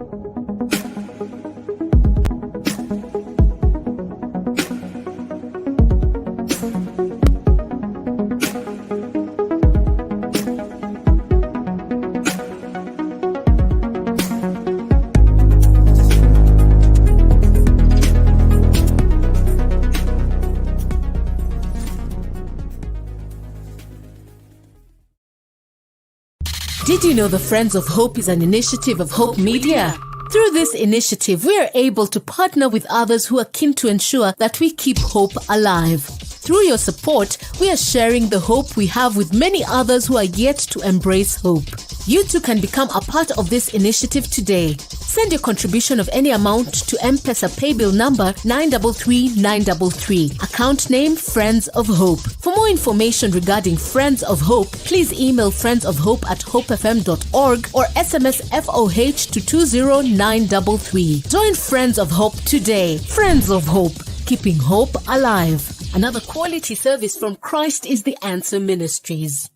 Did you know the Friends of Hope is an initiative of Hope Media? Through this initiative, we are able to partner with others who are keen to ensure that we keep hope alive. Through your support, we are sharing the hope we have with many others who are yet to embrace hope. You too can become a part of this initiative today. Send your contribution of any amount to M-Pesa paybill number 933933. Account name Friends of Hope. For more information regarding Friends of Hope, please email friendsofhope@hopefm.org or SMS FOH to 20933. Join Friends of Hope today. Friends of Hope, keeping hope alive. Another quality service from Christ is the Answer Ministries.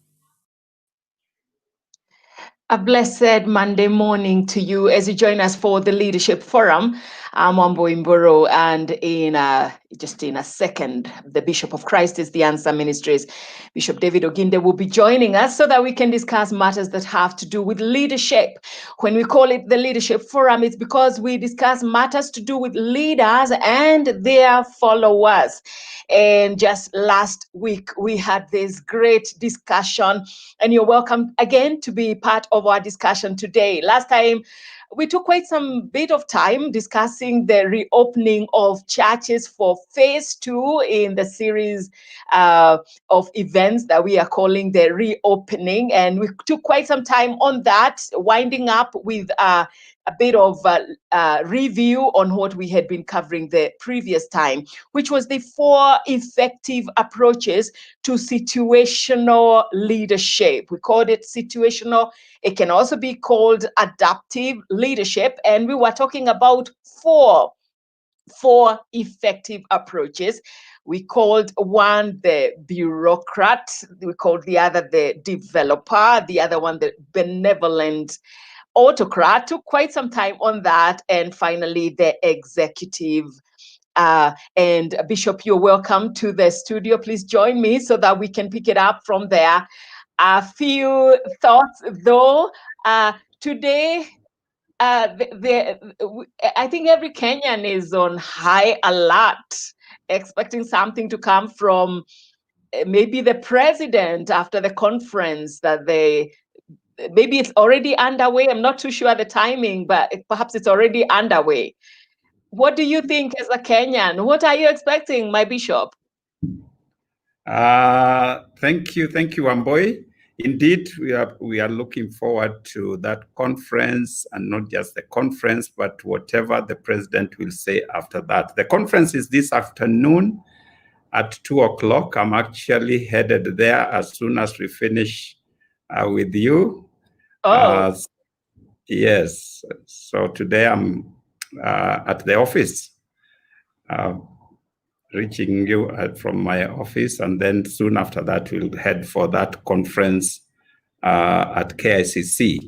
A blessed Monday morning to you as you join us for the Leadership Forum. I'm Wambo Imboro, and in a second, the Bishop of Christ is the Answer Ministries, Bishop David Oginde, will be joining us so that we can discuss matters that have to do with leadership. When we call it the Leadership Forum, it's because we discuss matters to do with leaders and their followers. And just last week, we had this great discussion, and you're welcome again to be part of our discussion today. Last time, we took quite some bit of time discussing the reopening of churches for phase 2 in the series of events that we are calling the reopening. And we took quite some time on that, winding up with a bit of review on what we had been covering the previous time, which was the 4 effective approaches to situational leadership. We called it situational. It can also be called adaptive leadership. And we were talking about four effective approaches. We called one the bureaucrat, we called the other the developer, the other one the benevolent autocrat. Took quite some time on that. And finally, the executive. And Bishop, you're welcome to the studio. Please join me so that we can pick it up from there. A few thoughts, though. Today, I think every Kenyan is on high alert, expecting something to come from maybe the president after the conference that maybe it's already underway. I'm not too sure the timing, but perhaps it's already underway. What do you think as a Kenyan? What are you expecting, my bishop? Thank you, Wamboi. Indeed, we are looking forward to that conference, and not just the conference, but whatever the president will say after that. The conference is this afternoon at 2:00. I'm actually headed there as soon as we finish with you. Oh. Yes. So today I'm at the office, reaching you from my office, and then soon after that we'll head for that conference at KICC.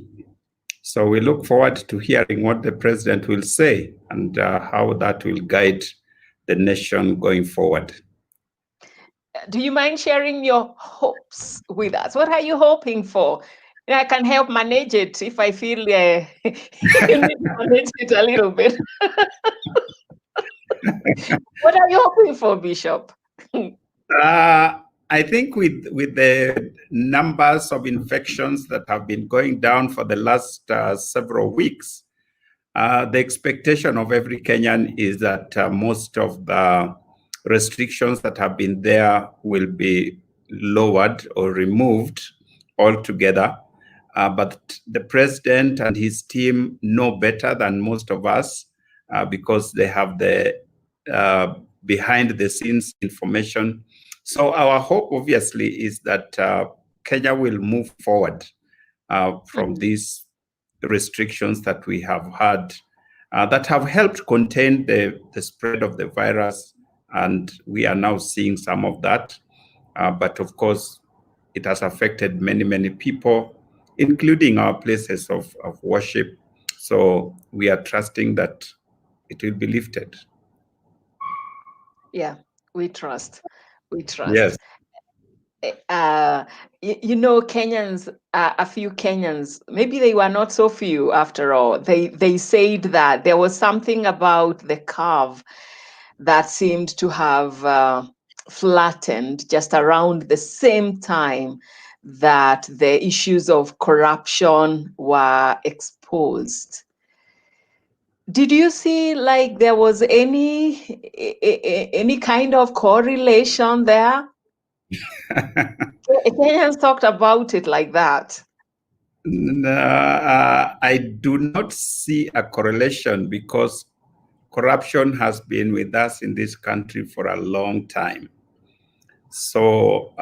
So we look forward to hearing what the president will say and how that will guide the nation going forward. Do you mind sharing your hopes with us? What are you hoping for? I can help manage it if I feel you need to manage it a little bit. What are you hoping for, Bishop? I think with the numbers of infections that have been going down for the last several weeks, the expectation of every Kenyan is that most of the restrictions that have been there will be lowered or removed altogether. But the president and his team know better than most of us because they have the behind the scenes information. So our hope obviously is that Kenya will move forward from these restrictions that we have had that have helped contain the spread of the virus. And we are now seeing some of that. But of course, it has affected many, many people, including our places of worship. So we are trusting that it will be lifted. Yeah, we trust. We trust. Yes. Kenyans, a few Kenyans, maybe they were not so few after all. They said that there was something about the curve that seemed to have flattened just around the same time that the issues of corruption were exposed. Did you see like there was any kind of correlation there? Kenyans talked about it like that. I do not see a correlation because corruption has been with us in this country for a long time. So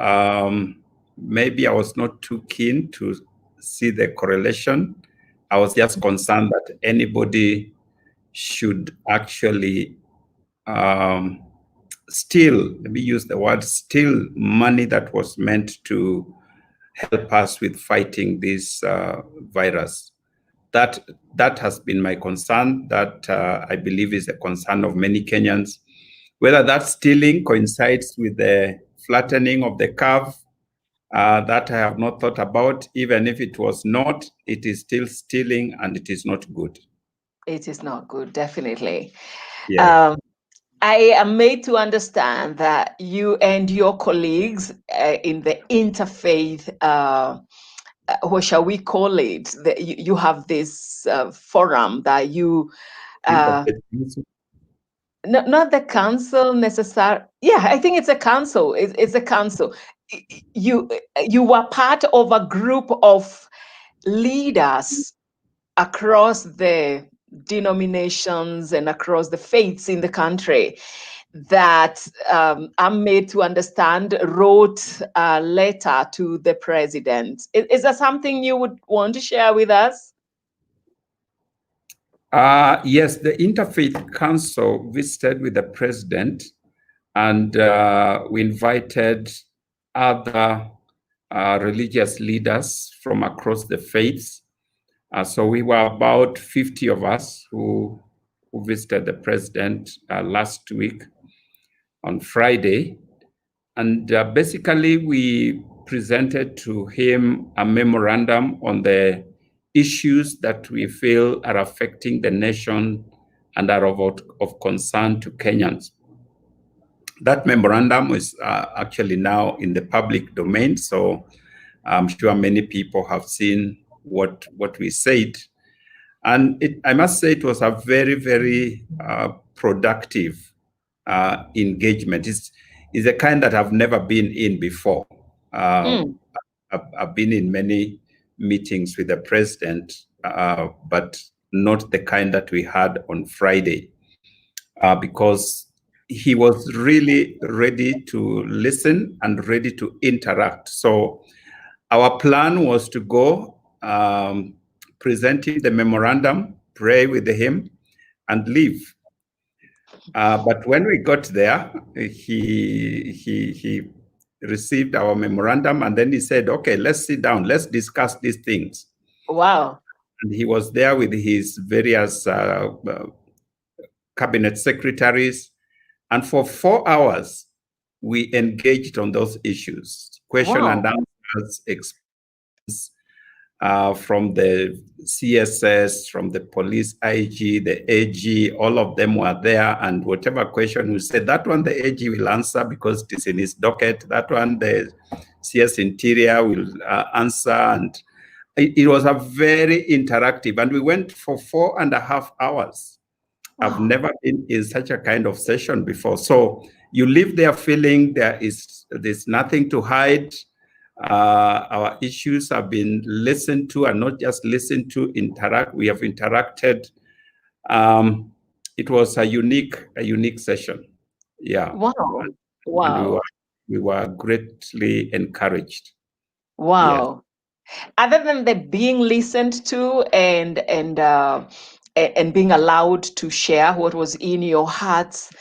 maybe I was not too keen to see the correlation. I was just concerned that anybody should actually steal, let me use the word, steal money that was meant to help us with fighting this virus. That has been my concern. That I believe is a concern of many Kenyans. Whether that stealing coincides with the flattening of the curve, that I have not thought about. Even if it was not, it is still stealing and it is not good. It is not good, definitely. Yeah. I am made to understand that you and your colleagues in the interfaith, what shall we call it? You have this forum that you, not the council necessarily. Yeah, I think it's a council. It's a council. You were part of a group of leaders across the denominations and across the faiths in the country that I'm made to understand wrote a letter to the president. Is that something you would want to share with us? Yes, the Interfaith Council visited with the president, and we invited other religious leaders from across the faiths. So we were about 50 of us who visited the president last week on Friday. And basically, we presented to him a memorandum on the issues that we feel are affecting the nation and are of concern to Kenyans. That memorandum is actually now in the public domain, so I'm sure many people have seen what we said. And I must say it was a very, very productive engagement. It's a kind that I've never been in before. I've been in many meetings with the president, but not the kind that we had on Friday, because he was really ready to listen and ready to interact. So our plan was to go, present him the memorandum, pray with him, and leave. But when we got there, he received our memorandum, and then he said, "Okay, let's sit down, let's discuss these things." Wow. And he was there with his various cabinet secretaries, and for 4 hours, we engaged on those issues, question and answers, from the CSS, from the police IG, the AG, all of them were there. And whatever question we said, that one the AG will answer because it is in his docket. That one the CS Interior will answer. And it was a very interactive. And we went for 4.5 hours. Wow. I've never been in such a kind of session before. So you leave there feeling there's nothing to hide. Our issues have been listened to, and not just listened to, we have interacted. It was a unique session. Yeah. Wow. Wow. And we were greatly encouraged. Wow. Yes. Other than the being listened to and being allowed to share what was in your hearts,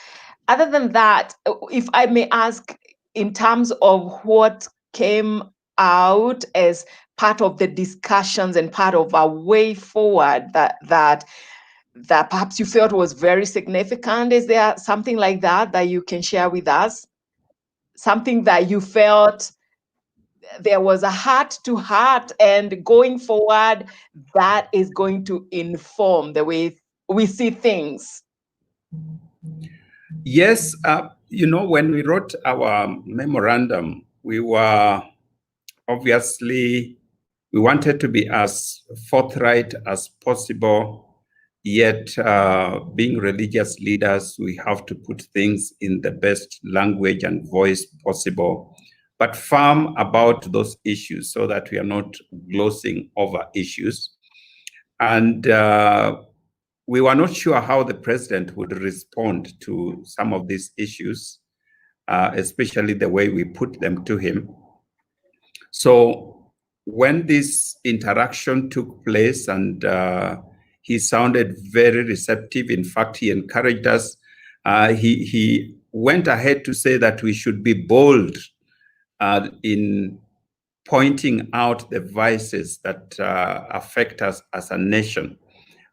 other than that, if I may ask, in terms of what came out as part of the discussions and part of our way forward that perhaps you felt was very significant? Is there something like that you can share with us? Something that you felt there was a heart to heart, and going forward, that is going to inform the way we see things? Yes, when we wrote our memorandum, we wanted to be as forthright as possible. Yet, being religious leaders, we have to put things in the best language and voice possible, but firm about those issues so that we are not glossing over issues. And we were not sure how the president would respond to some of these issues, especially the way we put them to him. So when this interaction took place, and he sounded very receptive. In fact, he encouraged us. He went ahead to say that we should be bold in pointing out the vices that affect us as a nation.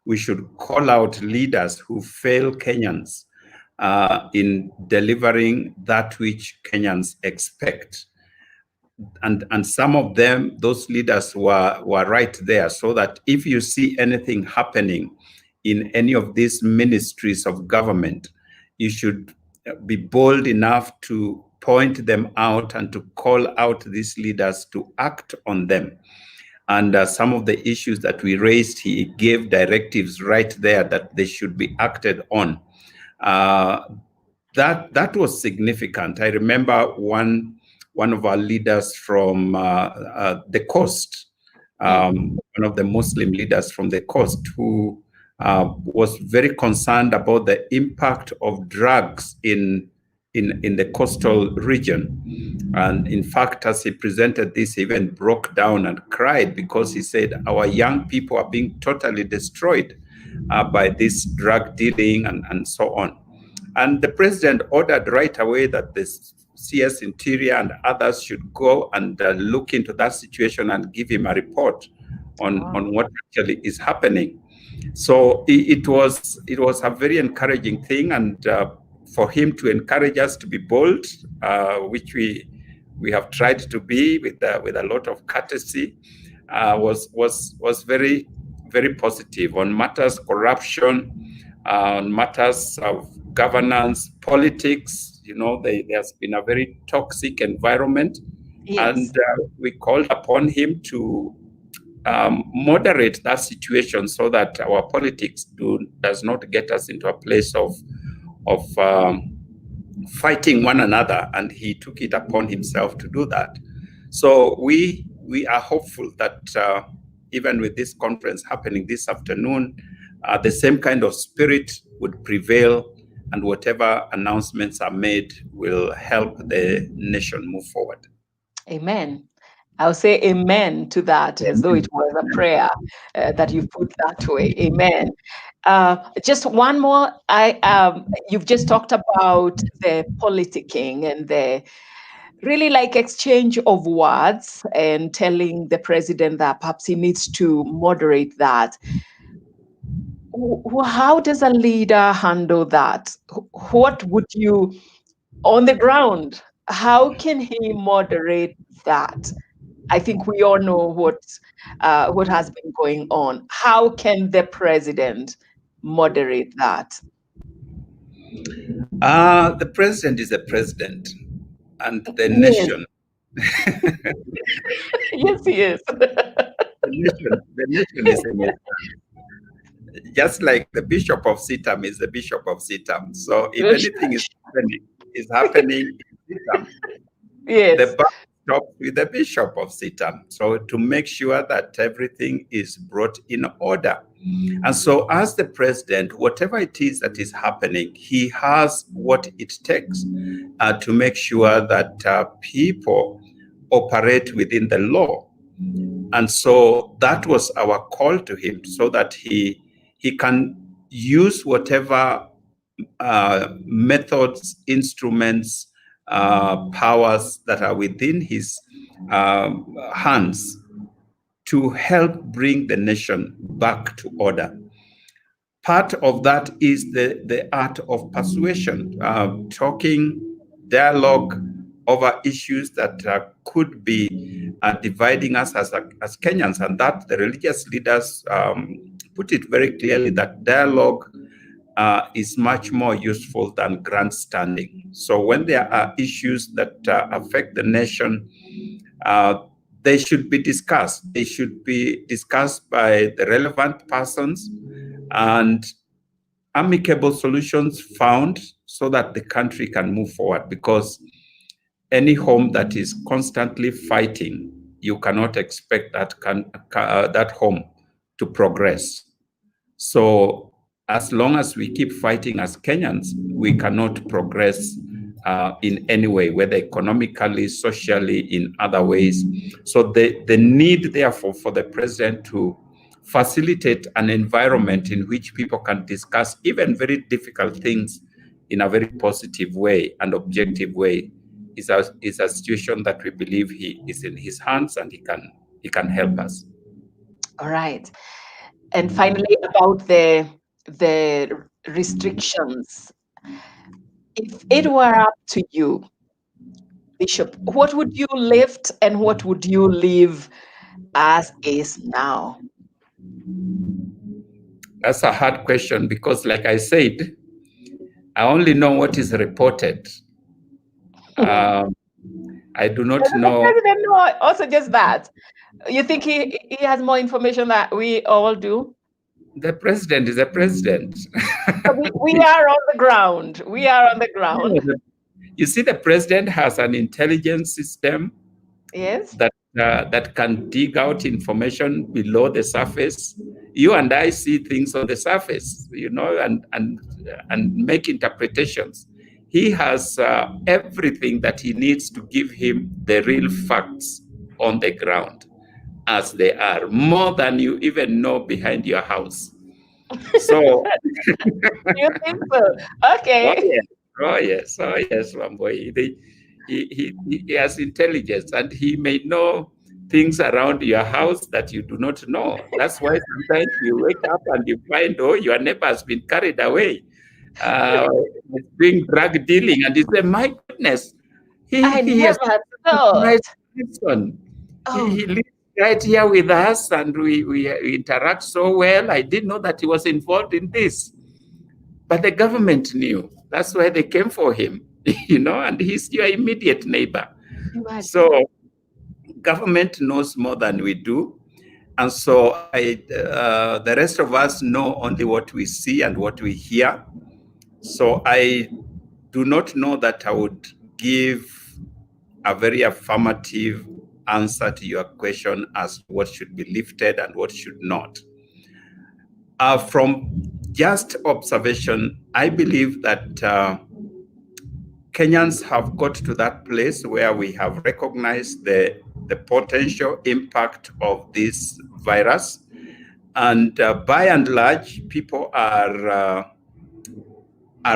We should call out leaders who fail Kenyans in delivering that which Kenyans expect. And some of them, those leaders were right there, so that if you see anything happening in any of these ministries of government, you should be bold enough to point them out and to call out these leaders to act on them. And some of the issues that we raised, he gave directives right there that they should be acted on. That was significant. I remember one of our leaders from the coast, one of the Muslim leaders from the coast, who was very concerned about the impact of drugs in the coastal region. And in fact, as he presented this, he even broke down and cried, because he said, our young people are being totally destroyed by this drug dealing and so on. And the president ordered right away that the CS Interior and others should go and look into that situation and give him a report on what actually is happening. So it was a very encouraging thing, and for him to encourage us to be bold, which we have tried to be with a lot of courtesy, was very, very positive on matters corruption, on matters of governance, politics. There's been a very toxic environment. Yes. And we called upon him to moderate that situation so that our politics does not get us into a place of fighting one another, and he took it upon himself to do that. So we are hopeful that even with this conference happening this afternoon, the same kind of spirit would prevail, and whatever announcements are made will help the nation move forward. Amen. I'll say amen to that, as though it was a prayer that you put that way. Amen. Just one more. You've just talked about the politicking and the really exchange of words, and telling the president that perhaps he needs to moderate that. How does a leader handle that? What would you, on the ground, how can he moderate that? I think we all know what has been going on. How can the president moderate that? The president is the president, and the nation. Yes, he is. The nation is a nation. Just like the bishop of Sitam is the bishop of Sitam. So if anything is happening in Sitam, yes, the buck stops with the bishop of Sitam. So to make sure that everything is brought in order. And so as the president, whatever it is that is happening, he has what it takes to make sure that people operate within the law. And so that was our call to him, so that he can use whatever methods, instruments, powers that are within his hands to help bring the nation back to order. Part of that is the art of persuasion, talking, dialogue over issues that could be dividing us as Kenyans, and that the religious leaders put it very clearly that dialogue is much more useful than grandstanding. So when there are issues that affect the nation, they should be discussed. They should be discussed by the relevant persons and amicable solutions found so that the country can move forward. Because any home that is constantly fighting, you cannot expect that home to progress. So as long as we keep fighting as Kenyans, we cannot progress in any way, whether economically, socially, in other ways. So the need, therefore, for the president to facilitate an environment in which people can discuss even very difficult things in a very positive way and objective way is a situation that we believe he is in his hands, and he can help us. All right. And finally, about the restrictions. If it were up to you, Bishop, what would you lift and what would you leave as is now? That's a hard question because, like I said, I only know what is reported. I do not know. The president know also just that. You think he has more information that we all do? The president is a president. So we are on the ground. We are on the ground. You see, the president has an intelligence system. Yes. That can dig out information below the surface. You and I see things on the surface, and make interpretations. He has everything that he needs to give him the real facts on the ground as they are, more than you even know behind your house. So you think so? Okay. Oh yes, Wamboi. He has intelligence, and he may know things around your house that you do not know. That's why sometimes you wake up and you find, your neighbor has been carried away, doing drug dealing, and you say, my goodness, he has a person. He lives right here with us, and we interact so well. I didn't know that he was involved in this, but the government knew. That's why they came for him. And he's your immediate neighbor. So government knows more than we do. And so the rest of us know only what we see and what we hear. So I do not know that I would give a very affirmative answer to your question as to what should be lifted and what should not. From just observation, I believe that Kenyans have got to that place where we have recognized the potential impact of this virus. And by and large, people are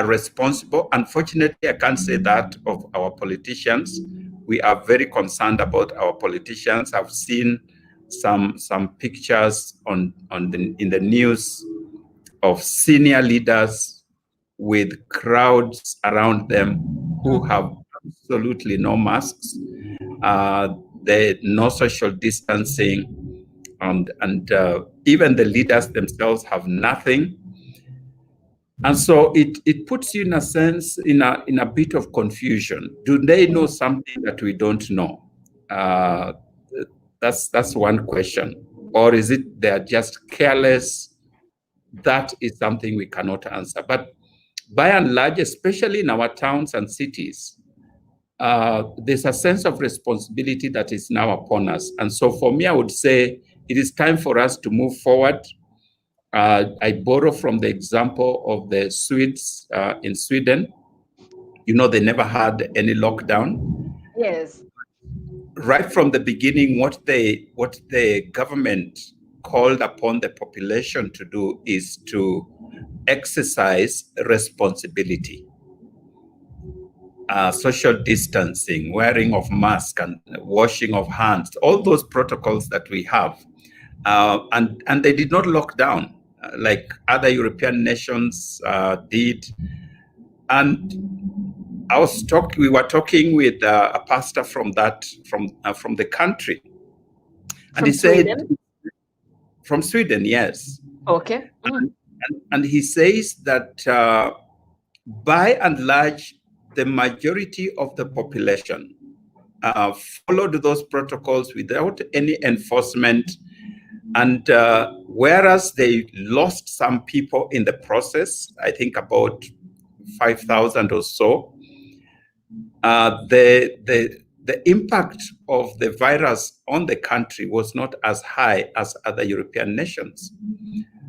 responsible. Unfortunately, I can't say that of our politicians. We are very concerned about our politicians. I've seen some pictures in the news of senior leaders with crowds around them who have absolutely no masks, no social distancing, and even the leaders themselves have nothing. And so it puts you in a sense in a bit of confusion. Do they know something that we don't know? That's one question. Or is it they're just careless? That is something we cannot answer. But by and large, especially in our towns and cities, there's a sense of responsibility that is now upon us. And so for me, I would say it is time for us to move forward. I borrow from the example of the Swedes in Sweden. They never had any lockdown. Yes. Right from the beginning, what the government called upon the population to do is to exercise responsibility. Social distancing, wearing of masks, and washing of hands, all those protocols that we have. and they did not lock down like other European nations did. And we were talking with a pastor from the country, and he Sweden? said, from Sweden, yes. Okay. And he says that by and large, the majority of the population followed those protocols without any enforcement. And whereas they lost some people in the process, I think about 5,000 or so, the impact of the virus on the country was not as high as other European nations.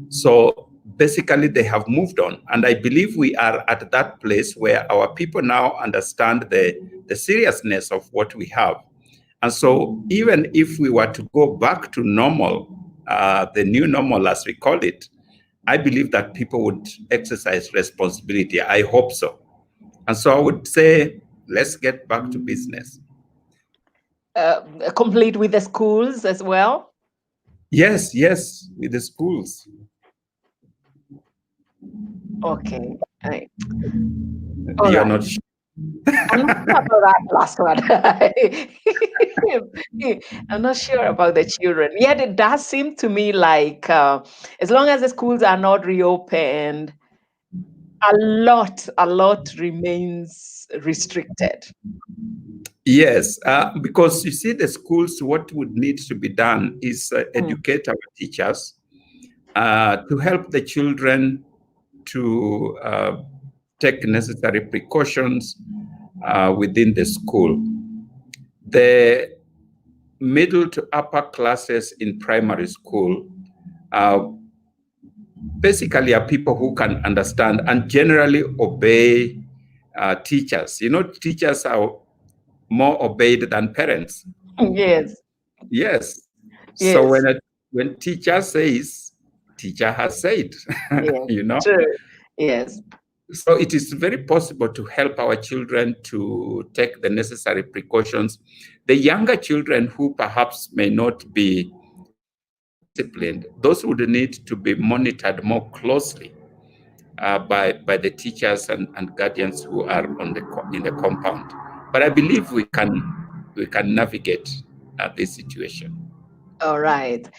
So basically, they have moved on. And I believe we are at that place where our people now understand the seriousness of what we have. And so even if we were to go back to normal, the new normal, as we call it, I believe that people would exercise responsibility. I hope so. And so I would say, let's get back to business. Complete with the schools as well? Yes, with the schools. Okay. You're not sure. I'm not sure about that last one. I'm not sure about the children. Yet it does seem to me like as long as the schools are not reopened, a lot remains restricted. Yes, because you see, the schools, what would need to be done is educate our teachers to help the children to take necessary precautions within the school. The middle to upper classes in primary school basically are people who can understand and generally obey teachers. You know, teachers are more obeyed than parents. Yes. Yes. So when teacher says, teacher has said, Yes. you know. True. Yes. So it is very possible to help our children to take the necessary precautions. The younger children who perhaps may not be disciplined, those would need to be monitored more closely by the teachers and guardians who are in the compound. But I believe we can navigate this situation. All right.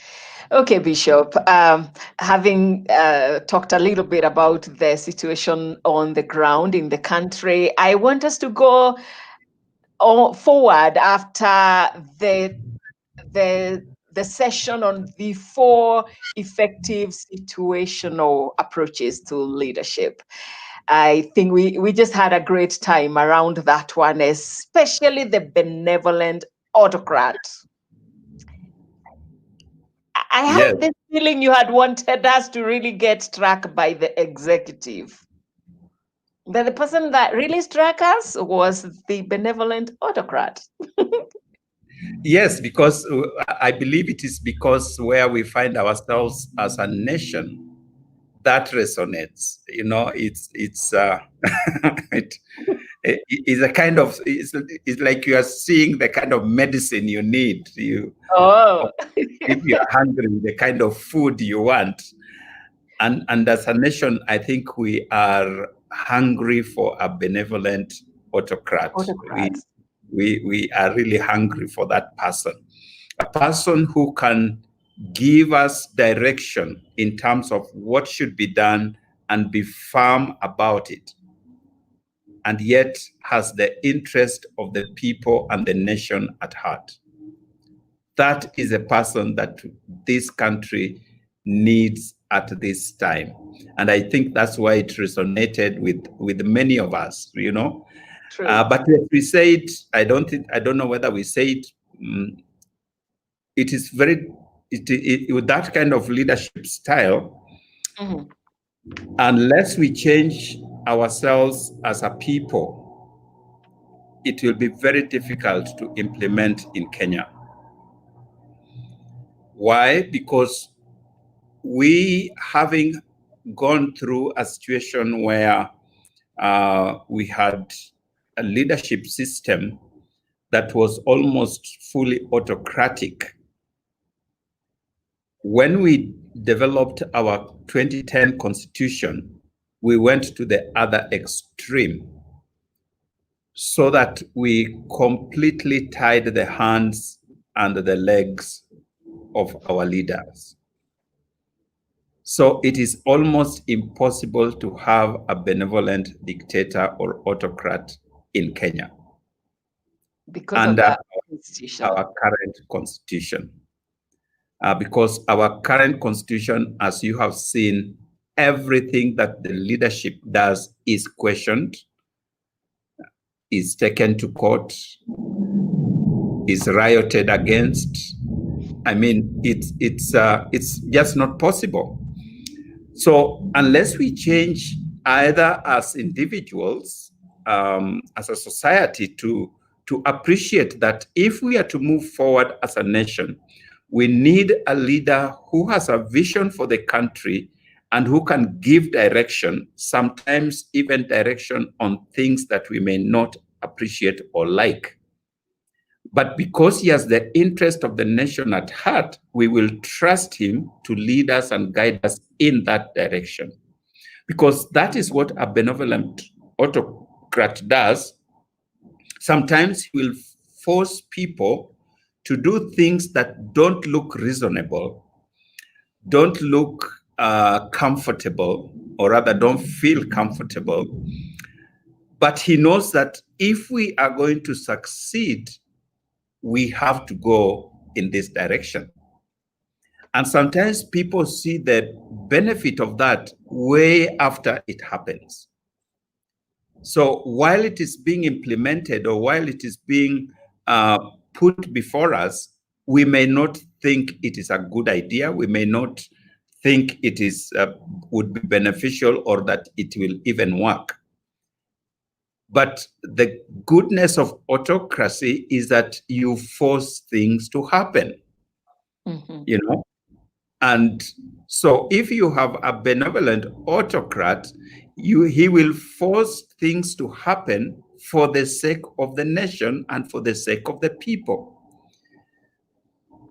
Okay, Bishop. Having talked a little bit about the situation on the ground in the country, I want us to go forward after the session on the 4 effective situational approaches to leadership. I think we just had a great time around that one, especially the benevolent autocrat. I have this feeling you had wanted us to really get struck by the executive. That the person that really struck us was the benevolent autocrat. Yes, because I believe it is because where we find ourselves as a nation, that resonates. You know, it's it's a kind of, it's like you are seeing the kind of medicine you need. If you're hungry, the kind of food you want. And as a nation, I think we are hungry for a benevolent autocrat. We are really hungry for that person. A person who can give us direction in terms of what should be done and be firm about it, and yet has the interest of the people and the nation at heart. That is a person that this country needs at this time. And I think that's why it resonated with many of us, you know. But we said, I don't know whether we said, it is with that kind of leadership style, unless we change ourselves as a people, it will be very difficult to implement in Kenya. Why? Because we, having gone through a situation where we had a leadership system that was almost fully autocratic, when we developed our 2010 constitution, we went to the other extreme so that we completely tied the hands and the legs of our leaders. So it is almost impossible to have a benevolent dictator or autocrat in Kenya because under of that constitution. our current constitution. Because our current constitution, as you have seen, everything that the leadership does is questioned, is taken to court, is rioted against. I mean, it's just not possible. So unless we change either as individuals, as a society, to appreciate that if we are to move forward as a nation, we need a leader who has a vision for the country and who can give direction, sometimes even direction on things that we may not appreciate or like. But because he has the interest of the nation at heart, we will trust him to lead us and guide us in that direction. Because that is what a benevolent autocrat does. Sometimes he will force people to do things that don't look reasonable, don't look comfortable, or rather don't feel comfortable. But he knows that if we are going to succeed, we have to go in this direction. And sometimes people see the benefit of that way after it happens. So while it is being implemented or while it is being put before us, we may not think it is a good idea. We may not think it is would be beneficial or that it will even work. But the goodness of autocracy is that you force things to happen, you know? And so if you have a benevolent autocrat, he will force things to happen for the sake of the nation and for the sake of the people.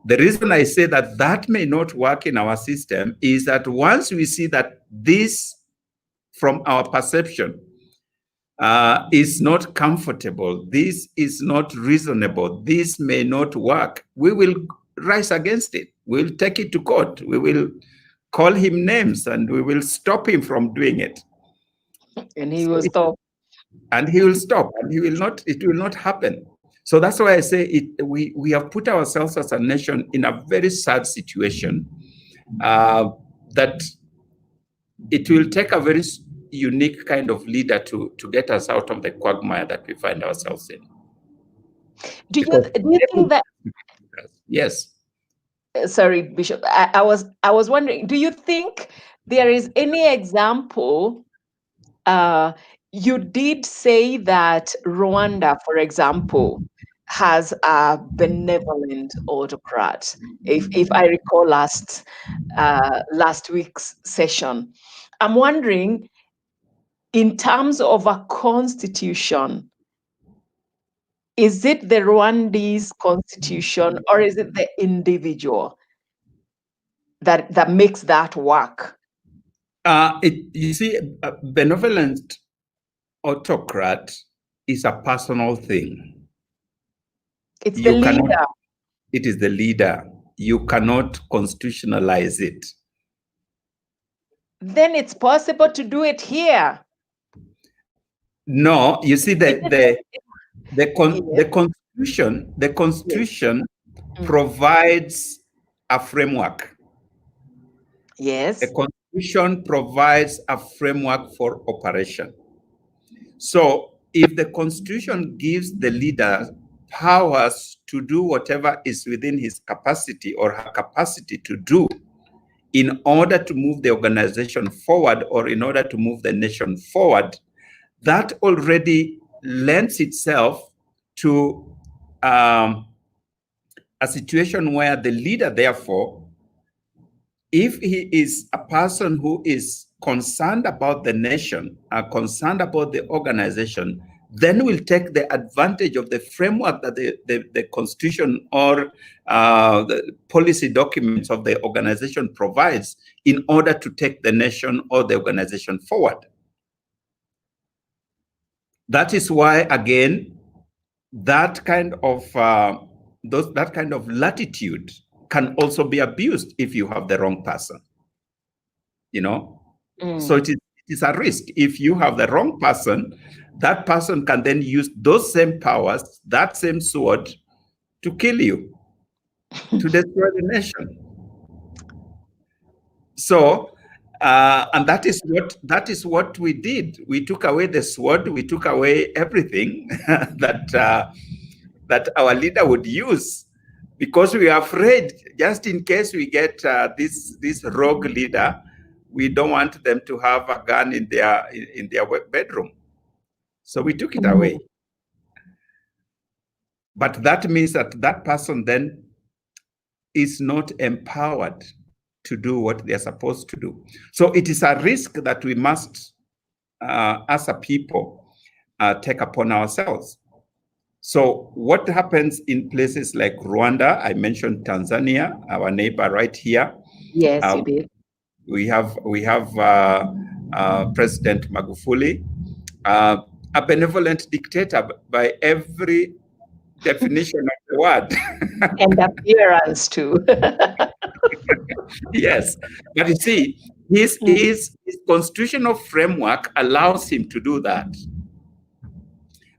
The reason I say that that may not work in our system is that once we see that this, from our perception, is not comfortable, this is not reasonable, this may not work, we will rise against it. We'll take it to court. We will call him names and we will stop him from doing it. And he will stop. And he will stop, and he will not, it will not happen. So that's why I say we have put ourselves as a nation in a very sad situation, that it will take a very unique kind of leader to get us out of the quagmire that we find ourselves in. Do you think that? Yes. Sorry, Bishop. I was wondering. Do you think there is any example? You did say that Rwanda, for example, has a benevolent autocrat. If I recall last week's session, I'm wondering, in terms of a constitution, is it the Rwandese constitution or is it the individual that makes that work? You see, a benevolent autocrat is a personal thing. It's the leader. It is the leader. You cannot constitutionalize it. Then it's possible to do it here. No, you see, the constitution provides a framework. Yes. The constitution provides a framework for operation. So if the constitution gives the leader powers to do whatever is within his capacity or her capacity to do in order to move the organization forward or in order to move the nation forward, that already lends itself to a situation where the leader, therefore, if he is a person who is concerned about the nation, concerned about the organization, then we'll take the advantage of the framework that the constitution or the policy documents of the organization provides in order to take the nation or the organization forward. That is why, again, that kind of latitude can also be abused if you have the wrong person. So it is a risk. If you have the wrong person, that person can then use those same powers, that same sword, to kill you, to destroy the nation. So, and that is what we did. We took away the sword. We took away everything that our leader would use, because we are afraid, just in case we get this rogue leader, we don't want them to have a gun in their bedroom. So we took it away. But that means that person then is not empowered to do what they're supposed to do. So it is a risk that we must, as a people, take upon ourselves. So what happens in places like Rwanda? I mentioned Tanzania, our neighbor right here. Yes, you did. We have President Magufuli, a benevolent dictator by every definition of the word. And appearance too. Yes, but you see, his constitutional framework allows him to do that.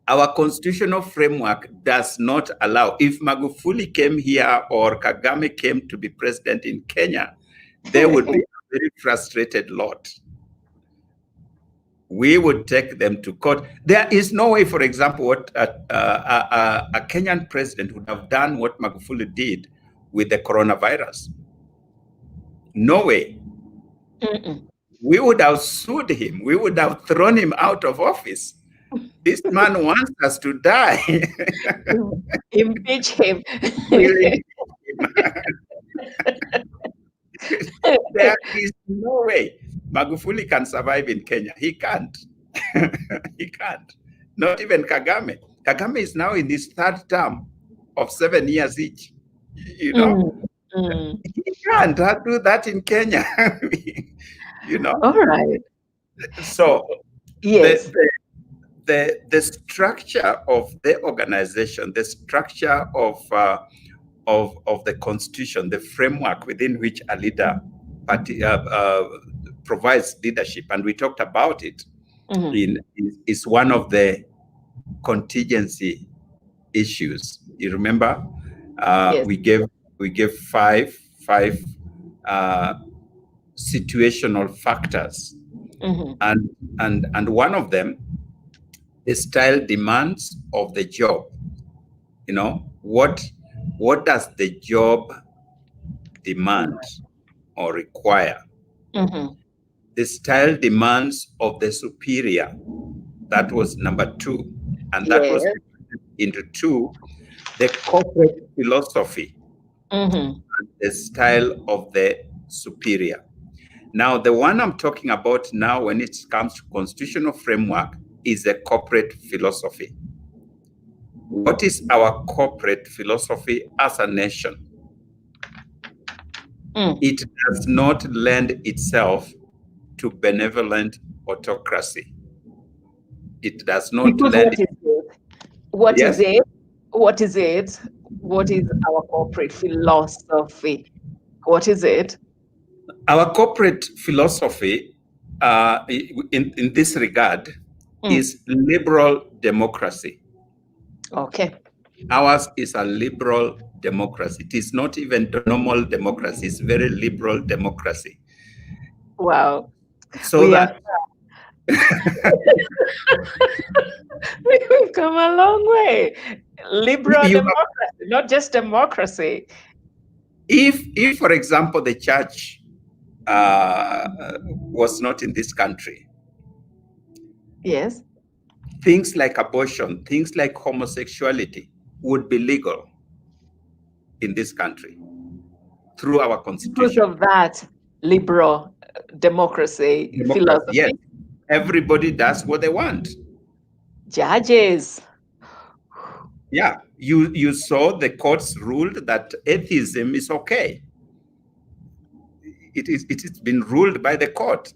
Our constitutional framework does not allow. If Magufuli came here or Kagame came to be president in Kenya, there would be a very frustrated lot. We would take them to court. There is no way, for example, what a Kenyan president would have done what Magufuli did with the coronavirus. No way. We would have sued him. We would have thrown him out of office. This man wants us to die. Impeach him. There is no way Magufuli can survive in Kenya. He can't. He can't. Not even Kagame. Kagame is now in his third term of 7 years each. He can't do that in Kenya. All right. So yes. The structure of the organization, the structure of the constitution, the framework within which a leader provides leadership, and we talked about it, is one of the contingency issues. You remember, yes. we gave five situational factors, and one of them, the style demands of the job. What does the job demand or require? The style demands of the superior. That was number 2. And that was into 2, the corporate philosophy, and the style of the superior. Now, the one I'm talking about now when it comes to constitutional framework is the corporate philosophy. What is our corporate philosophy as a nation? It does not lend itself to benevolent autocracy. It does not lend. What is it? What is it? What is our corporate philosophy? What is it? Our corporate philosophy, in this regard, is liberal democracy. Okay. Ours is a liberal democracy. It is not even normal democracy. It's very liberal democracy. Wow. So we've come a long way. Liberal democracy, not just democracy. If, for example, the church was not in this country, yes, things like abortion, things like homosexuality would be legal in this country through our constitution. Because of that liberal democracy philosophy. Yes, everybody does what they want. Judges. Yeah, you saw the courts ruled that atheism is okay. It has been ruled by the court.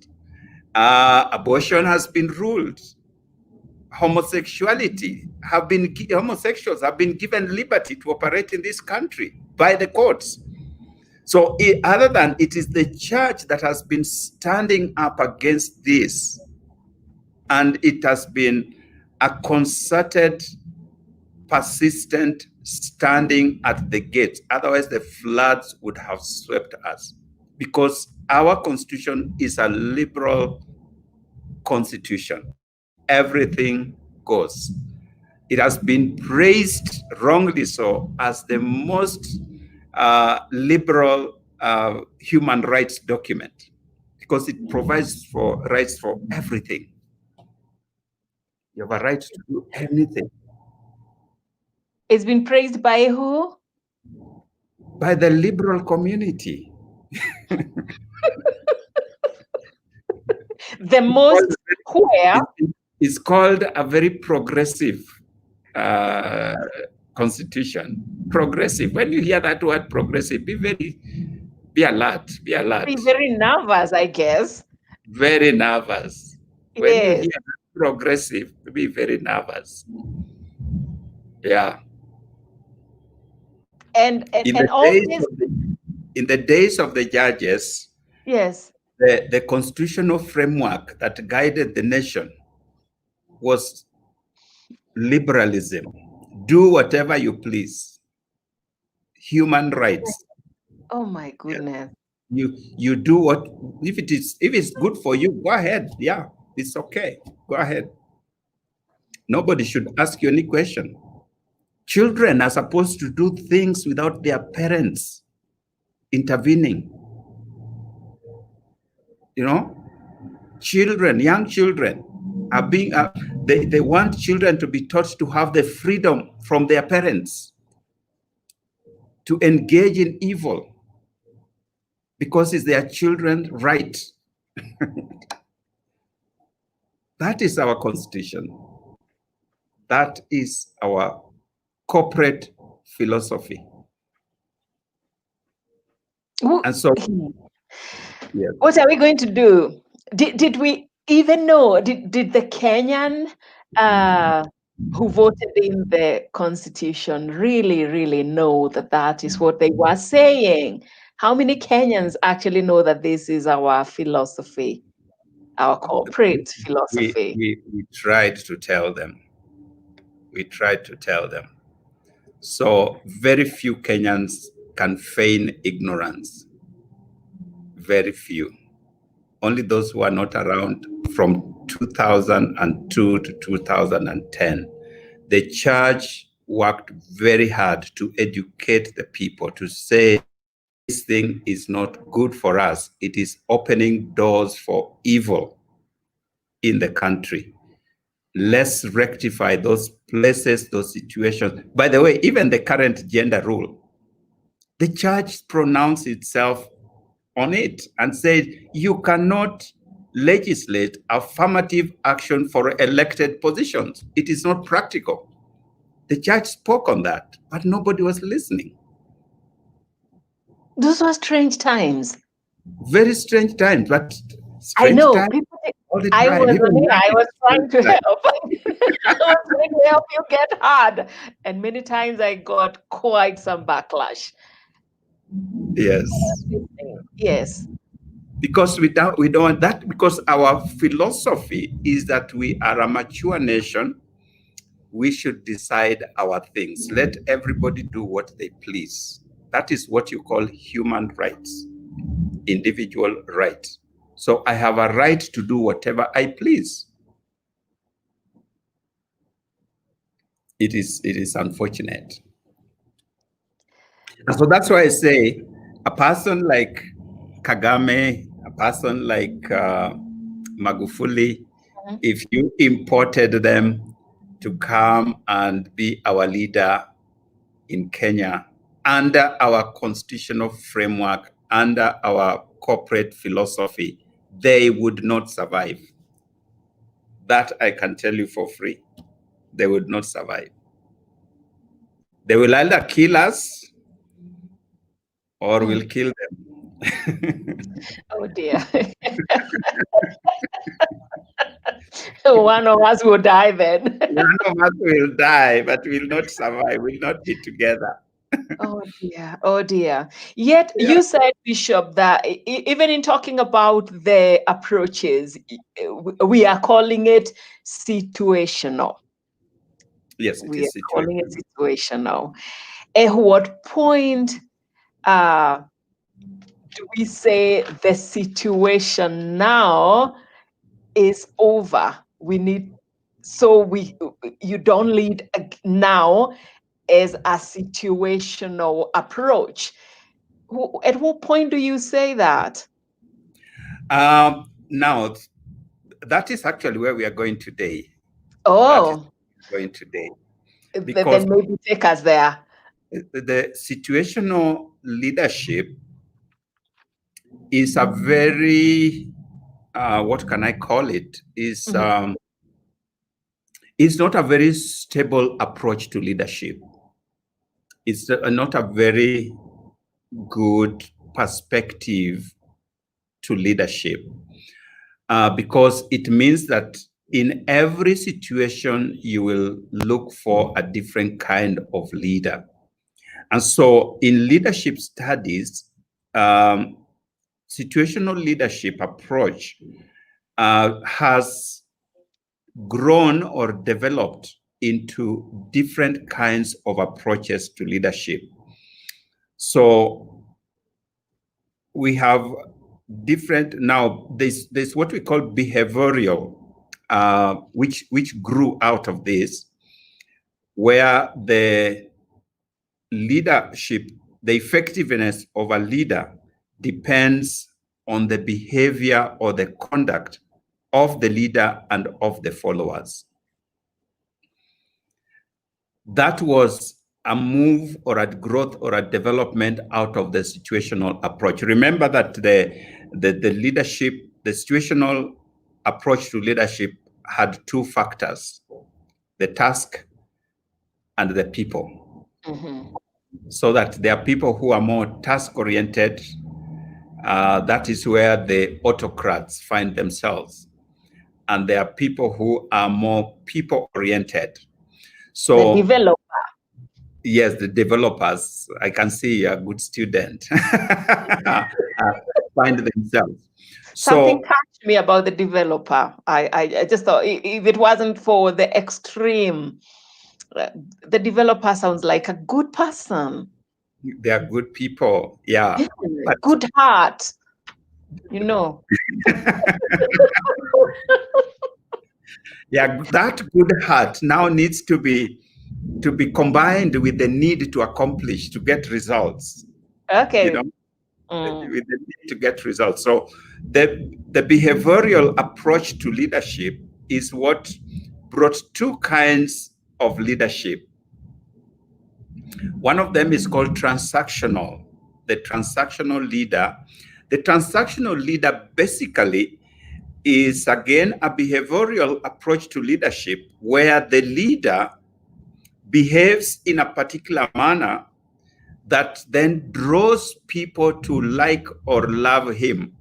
Abortion has been ruled. Homosexuals have been given liberty to operate in this country by the courts. So other than it is the church that has been standing up against this, and it has been a concerted, persistent standing at the gates. Otherwise, the floods would have swept us, because our constitution is a liberal constitution. Everything goes. It has been praised, wrongly so, as the most liberal human rights document, because it provides for rights for everything. You have a right to do anything. It's been praised by who? By the liberal community. The most where? It's called a very progressive constitution. Progressive. When you hear that word progressive, be alert. Be alert. Be very nervous, I guess. Very nervous. When Yes. you hear that progressive, be very nervous. Yeah. And in the days of the judges, yes, the constitutional framework that guided the nation was liberalism. Do whatever you please. Human rights. Oh my goodness. You do what, if it's good for you, go ahead. Yeah, it's okay. Go ahead. Nobody should ask you any question. Children are supposed to do things without their parents intervening. You know, young children are being, they want children to be taught to have the freedom from their parents to engage in evil, because it's their children's right. That is our constitution. That is our corporate philosophy. And so, yeah. What are we going to do? Did we even know? Did the Kenyan who voted in the constitution really know that is what they were saying? How many Kenyans actually know that this is our philosophy, our corporate philosophy? We tried to tell them. We tried to tell them. So very few Kenyans can feign ignorance. Very few. Only those who are not around from 2002 to 2010. The church worked very hard to educate the people, to say this thing is not good for us. It is opening doors for evil in the country. Let's rectify those places, those situations. By the way, even the current gender rule, the church pronounced itself on it and said, you cannot legislate affirmative action for elected positions. It is not practical. The church spoke on that, but nobody was listening. Those were strange times. Very strange times, but I know. I was trying to help. I was trying to help you get hard. And many times I got quite some backlash. Yes. Yes. Because we don't want that, because our philosophy is that we are a mature nation. We should decide our things. Let everybody do what they please. That is what you call human rights, individual rights. So I have a right to do whatever I please. It is unfortunate. And so that's why I say a person like Kagame, a person like Magufuli, if you imported them to come and be our leader in Kenya under our constitutional framework, under our corporate philosophy, they would not survive. That I can tell you for free. they would not survive. They will either kill us or we'll kill them. Oh dear. One of us will die then. One of us will die, but will not survive, will not be together. Oh dear, oh dear. Yet Yeah. you said, Bishop, that even in talking about the approaches, we are calling it situational. Yes, it We is are calling it situational. situational. At what point do we say the situation now is over? You don't lead now as a situational approach. At what point do you say that? Now, that is actually where we are going today. Oh, Going today. Because then maybe take us there. the situational leadership is a very, what can I call it? Is not a very stable approach to leadership. It's not a very good perspective to leadership, because it means that in every situation you will look for a different kind of leader. And so in leadership studies, situational leadership approach has grown or developed into different kinds of approaches to leadership. So we have different, now there's what we call behavioral, which grew out of this, where the leadership, the effectiveness of a leader depends on the behavior or the conduct of the leader and of the followers. That was a move or a growth or a development out of the situational approach. Remember that the leadership, the situational approach to leadership had two factors: the task and the people. So that there are people who are more task-oriented. That is where the autocrats find themselves. And there are people who are more people-oriented. So the developer. Yes, the developers. I can see a good student find themselves. Something touched me about the developer. I just thought if it wasn't for the extreme, the developer sounds like a good person. They are good people, yeah. But good heart, you know. Yeah, that good heart now needs to be combined with the need to accomplish, to get results. Okay. You know, with the need to get results. So the behavioral approach to leadership is what brought two kinds of leadership. One of them is called transactional, the transactional leader. The transactional leader basically is, again, a behavioral approach to leadership where the leader behaves in a particular manner that then draws people to like or love him.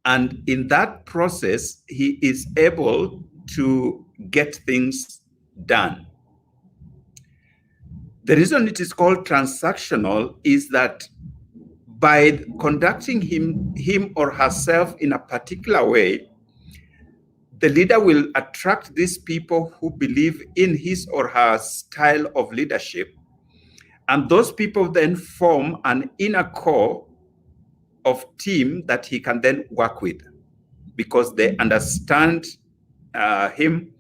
And in that process, he is able to get things done. The reason it is called transactional is that by conducting him or herself in a particular way, the leader will attract these people who believe in his or her style of leadership. And those people then form an inner core of team that he can then work with, because they understand him,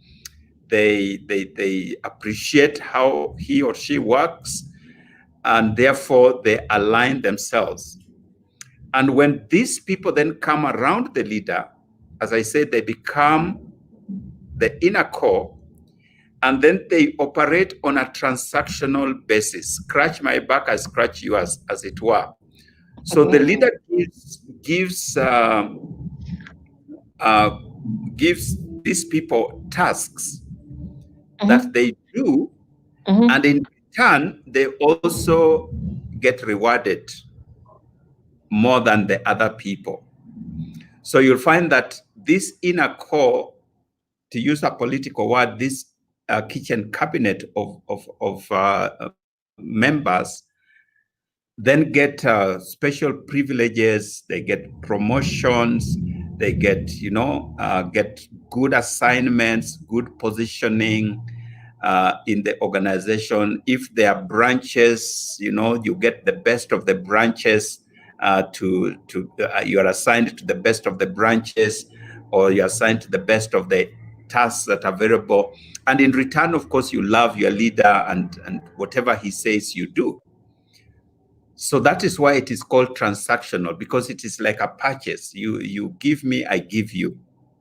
they appreciate how he or she works, and therefore they align themselves. And when these people then come around the leader, as I said, they become the inner core, and then they operate on a transactional basis. Scratch my back, I scratch yours, as it were. So the leader gives these people tasks, that they do, and in return, they also get rewarded more than the other people. So you'll find that this inner core, to use a political word, this kitchen cabinet of members then get special privileges. They get promotions. They get, get good assignments, good positioning in the organization. If there are branches, you get the best of the branches. You are assigned to the best of the branches, or you're assigned to the best of the tasks that are available. And in return, of course, you love your leader, and whatever he says, you do. So that is why it is called transactional, because it is like a purchase. You give me, I give you,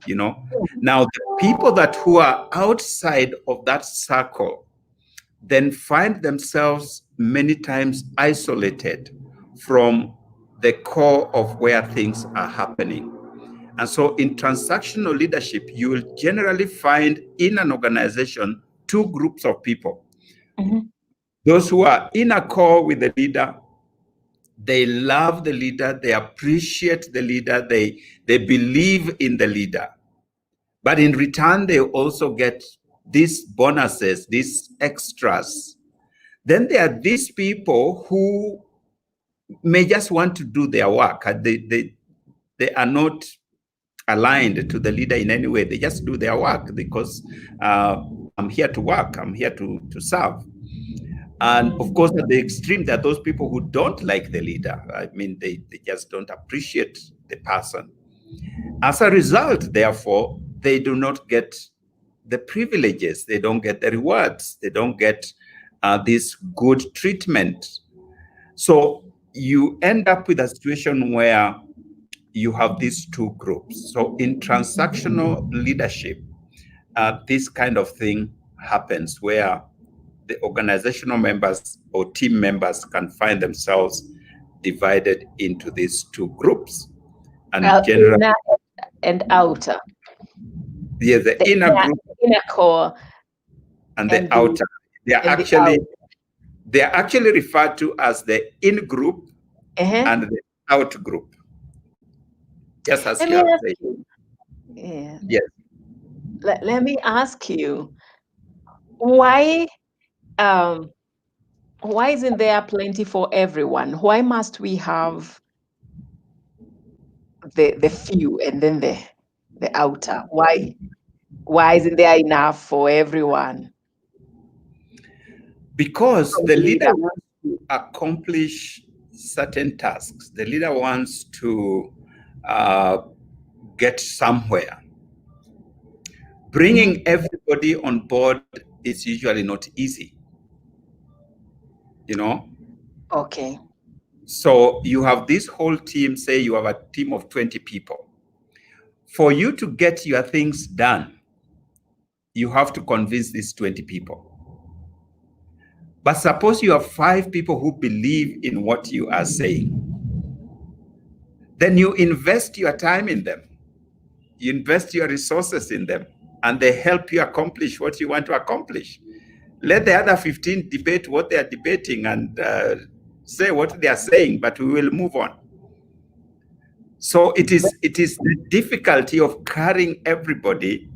Now, the people who are outside of that circle then find themselves many times isolated from the core of where things are happening. And so in transactional leadership, you will generally find in an organization two groups of people. Those who are in a core with the leader, they love the leader, they appreciate the leader, they believe in the leader. But in return, they also get these bonuses, these extras. Then there are these people who may just want to do their work. They are not aligned to the leader in any way. They just do their work because I'm here to work, I'm here to serve. And of course, at the extreme, there are those people who don't like the leader. I mean, they just don't appreciate the person. As a result, therefore, they do not get the privileges. They don't get the rewards. They don't get this good treatment. So you end up with a situation where you have these two groups. So in transactional leadership, this kind of thing happens where the organizational members or team members can find themselves divided into these two groups. And generally, inner and outer. Yeah, the inner group, inner core, and the outer. They are actually referred to as the in group and the out group. Just as you are saying. Yeah. Yes. Let me ask you, why isn't there plenty for everyone? Why must we have the few and then the outer? Why isn't there enough for everyone? Because the leader wants to accomplish certain tasks. The leader wants to get somewhere. Bringing everybody on board is usually not easy. Okay. So you have this whole team, say you have a team of 20 people. For you to get your things done, you have to convince these 20 people. But suppose you have 5 people who believe in what you are saying. Then you invest your time in them. You invest your resources in them, and they help you accomplish what you want to accomplish. Let the other 15 debate what they are debating and say what they are saying, but we will move on. So it is the difficulty of carrying everybody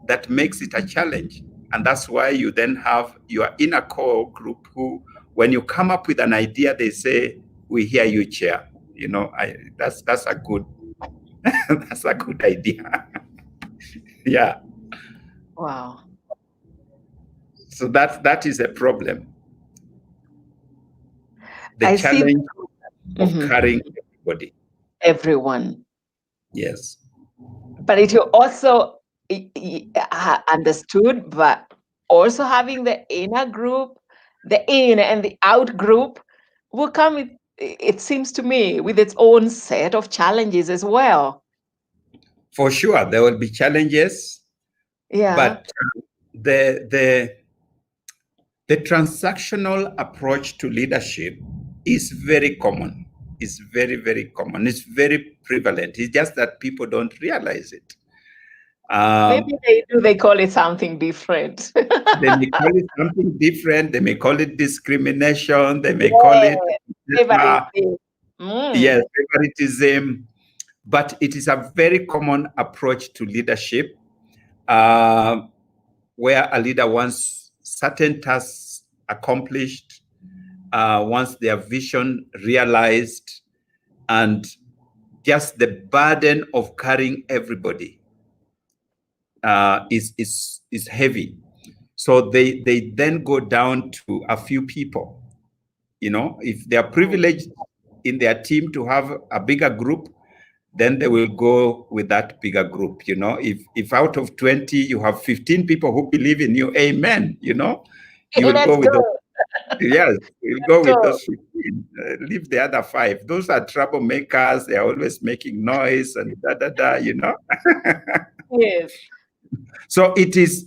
that makes it a challenge. And that's why you then have your inner core group who, when you come up with an idea, they say, "We hear you, Chair." That's a good that's a good idea. Yeah. Wow. So that is a problem. The challenge of carrying everybody. Everyone. Yes. But it also understood, but also having the inner group, the in and the out group will come with, it seems to me, with its own set of challenges as well. For sure, there will be challenges. Yeah. But the transactional approach to leadership is very common. It's very, very common. It's very prevalent. It's just that people don't realize it. Maybe they do. They call it something different. They may call it something different. They may call it discrimination. They may call it, Yeah, favoritism. yes, favoritism. But it is a very common approach to leadership, where a leader wants certain tasks accomplished, wants their vision realized, and just the burden of carrying everybody is heavy. So they then go down to a few people. If they are privileged in their team to have a bigger group, then they will go with that bigger group. If out of 20 you have 15 people who believe in you, amen. You will go with those. Yes, we'll go with those 15. Leave the other 5. Those are troublemakers. They're always making noise and Yes. So it is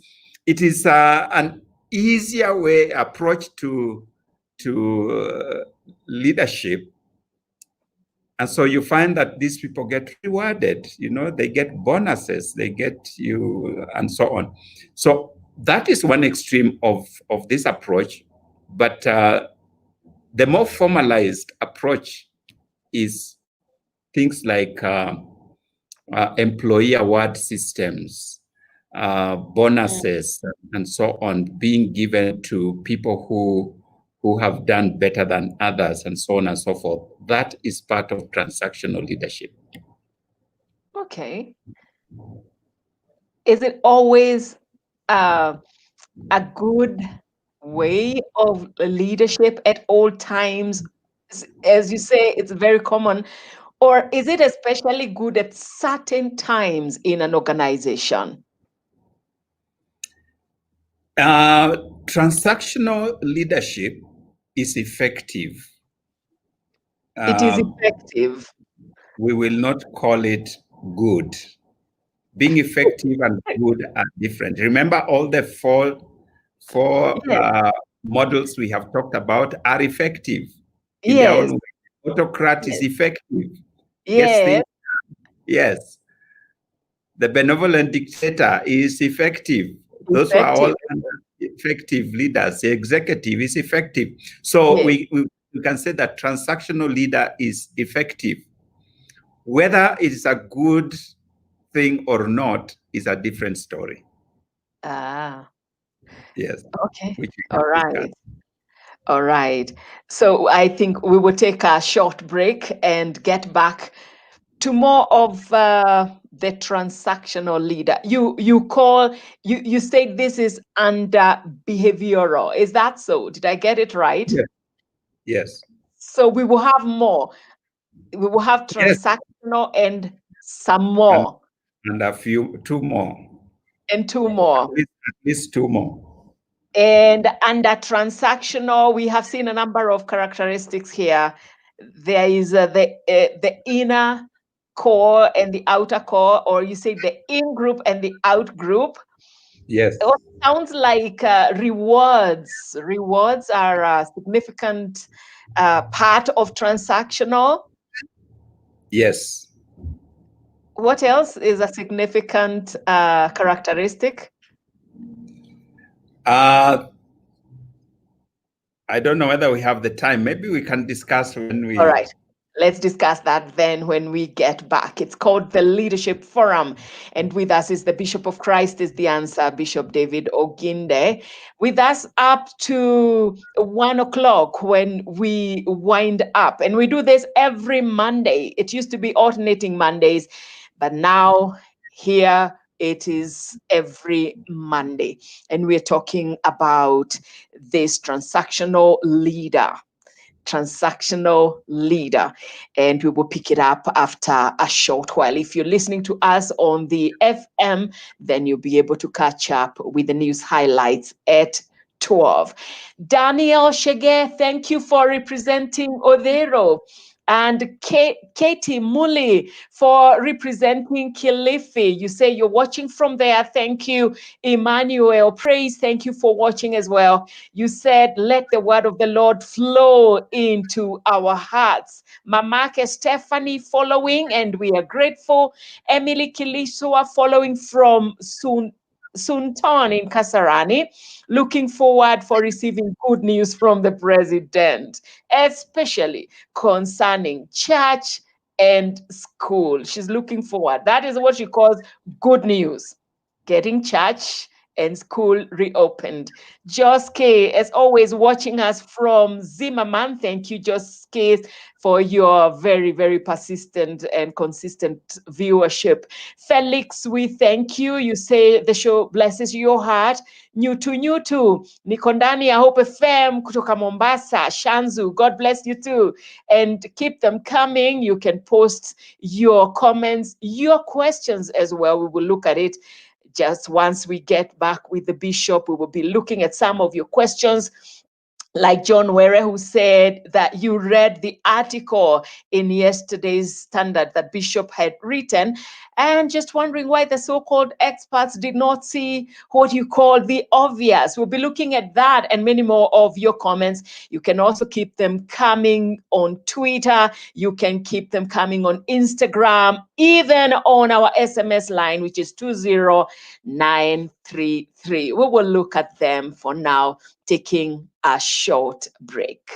an easier approach to leadership. And so you find that these people get rewarded, they get bonuses, they get you, and so on. So that is one extreme of this approach. But the more formalized approach is things like employee award systems, bonuses, and so on, being given to people who have done better than others, and so on and so forth. That is part of transactional leadership. Okay. Is it always a good way of leadership at all times? As you say, it's very common. Or is it especially good at certain times in an organization? Transactional leadership is effective. It is effective. We will not call it good. Being effective and good are different. Remember, all the four models we have talked about are effective in their own way. Autocrat is effective. Yes. Yes. The benevolent dictator is effective. Those are all effective leaders. The executive is effective. So we can say that transactional leader is effective. Whether it is a good thing or not is a different story. Yes. Okay. All right. So I think we will take a short break and get back to more of the transactional leader. You say this is under behavioral. Is that so? Did I get it right? Yes. So we will have more. We will have transactional and some more. And two more. And two more. At least two more. And under transactional, we have seen a number of characteristics here. There is the inner core and the outer core, or you say the in group and the out group. Yes. It sounds like rewards. Rewards are a significant part of transactional. Yes. What else is a significant characteristic? I don't know whether we have the time. Maybe we can discuss when we... All right. Let's discuss that then when we get back. It's called the Leadership Forum. And with us is the Bishop of Christ is the Answer, Bishop David Oginde. With us up to 1 o'clock when we wind up. And we do this every Monday. It used to be alternating Mondays, but now here it is every Monday. And we're talking about this transactional leader. Transactional leader, and we will pick it up after a short while. If you're listening to us on the FM, then you'll be able to catch up with the news highlights at 12. Daniel Shege, thank you for representing Odero. And Katie Muli for representing Kilifi. You say you're watching from there. Thank you. Emmanuel Praise, thank you for watching as well. You said, let the word of the Lord flow into our hearts. Mamake Stephanie following, and we are grateful. Emily Kilisua following from Sunton in Kasarani, looking forward for receiving good news from the president, especially concerning church and school. She's looking forward. That is what she calls good news, getting church and school reopened. Jos K, as always, watching us from Zimmerman. Thank you, Jos K, for your very, very persistent and consistent viewership. Felix, we thank you. You say the show blesses your heart. New to Nikondani, I hope FM kutoka Mombasa, Shanzu, God bless you too. And keep them coming. You can post your comments, your questions as well. We will look at it. Just once we get back with the bishop, we will be looking at some of your questions. Like John Were, who said that you read the article in yesterday's Standard that Bishop had written, and just wondering why the so-called experts did not see what you call the obvious. We'll be looking at that and many more of your comments. You can also keep them coming on Twitter. You can keep them coming on Instagram, even on our SMS line, which is 20933. We will look at them for now, taking a short break.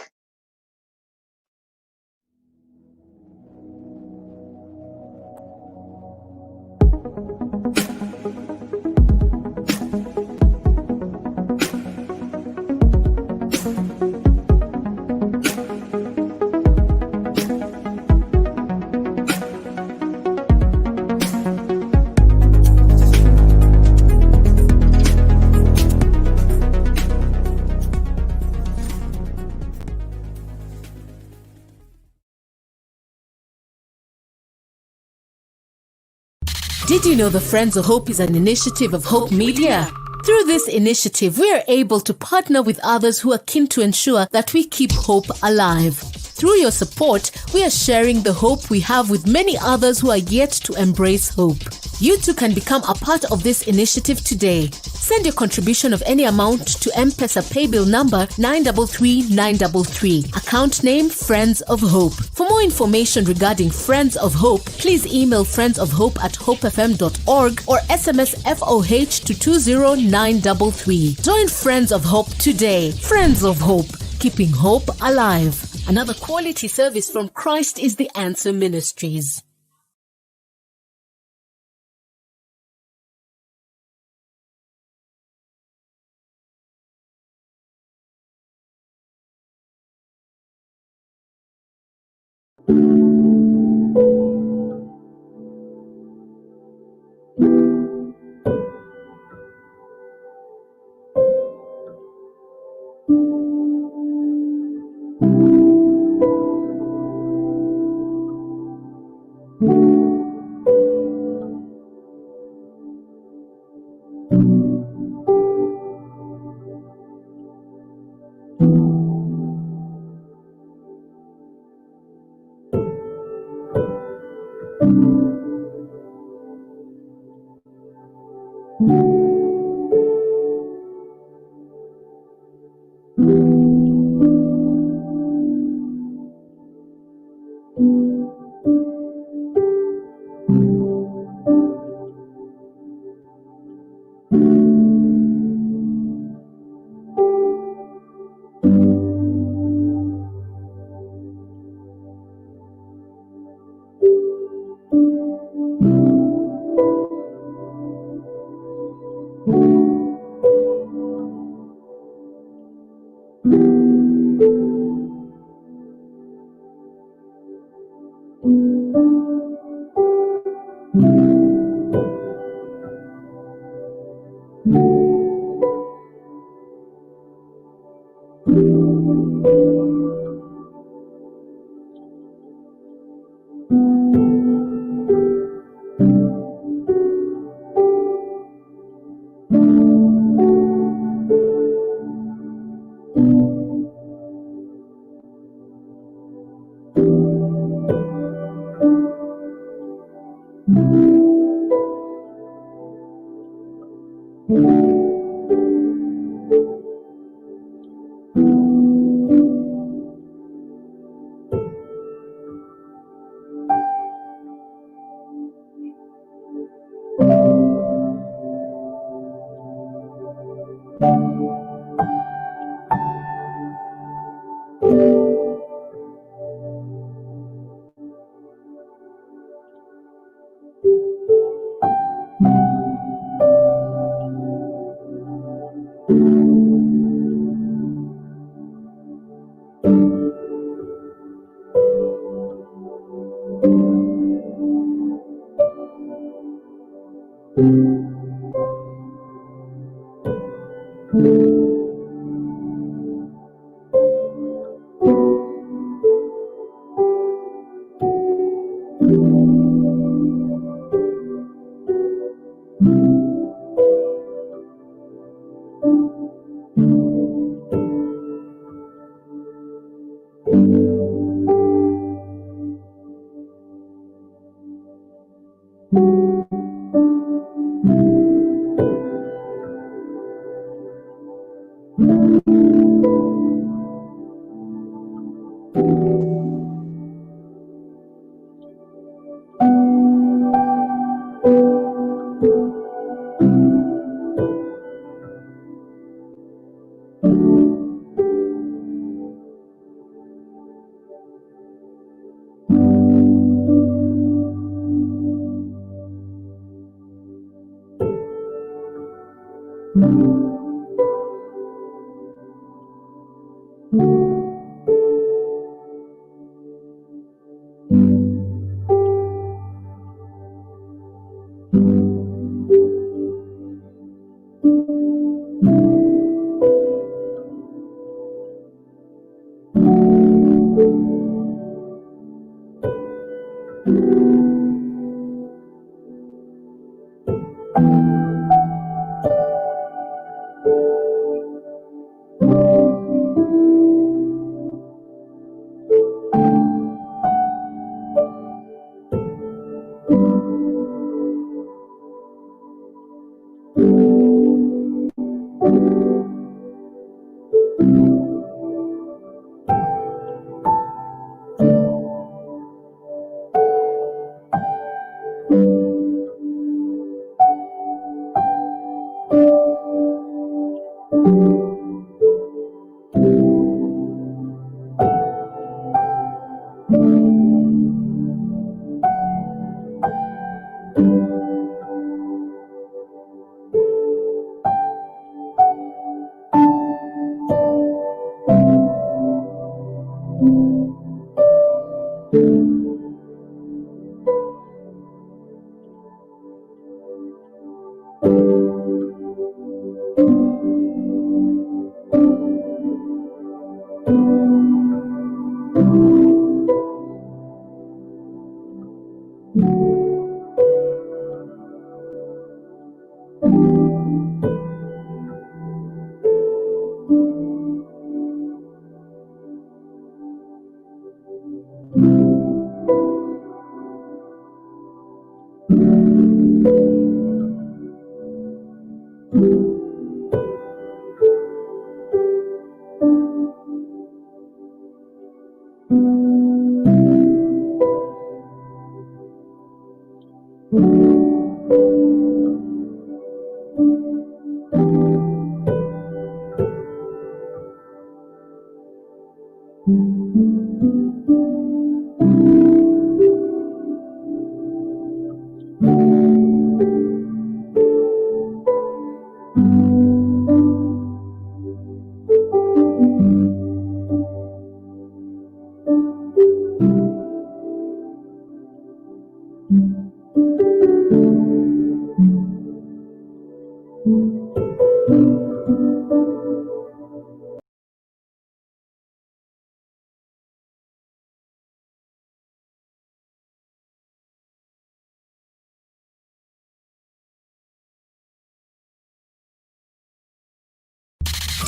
Did you know the Friends of Hope is an initiative of Hope Media? Through this initiative, we are able to partner with others who are keen to ensure that we keep hope alive. Through your support, we are sharing the hope we have with many others who are yet to embrace hope. You too can become a part of this initiative today. Send your contribution of any amount to M-Pesa paybill number 933933. Account name Friends of Hope. For more information regarding Friends of Hope, please email friendsofhope@hopefm.org or SMS FOH to 20933. Join Friends of Hope today. Friends of Hope, keeping hope alive. Another quality service from Christ is the Answer Ministries.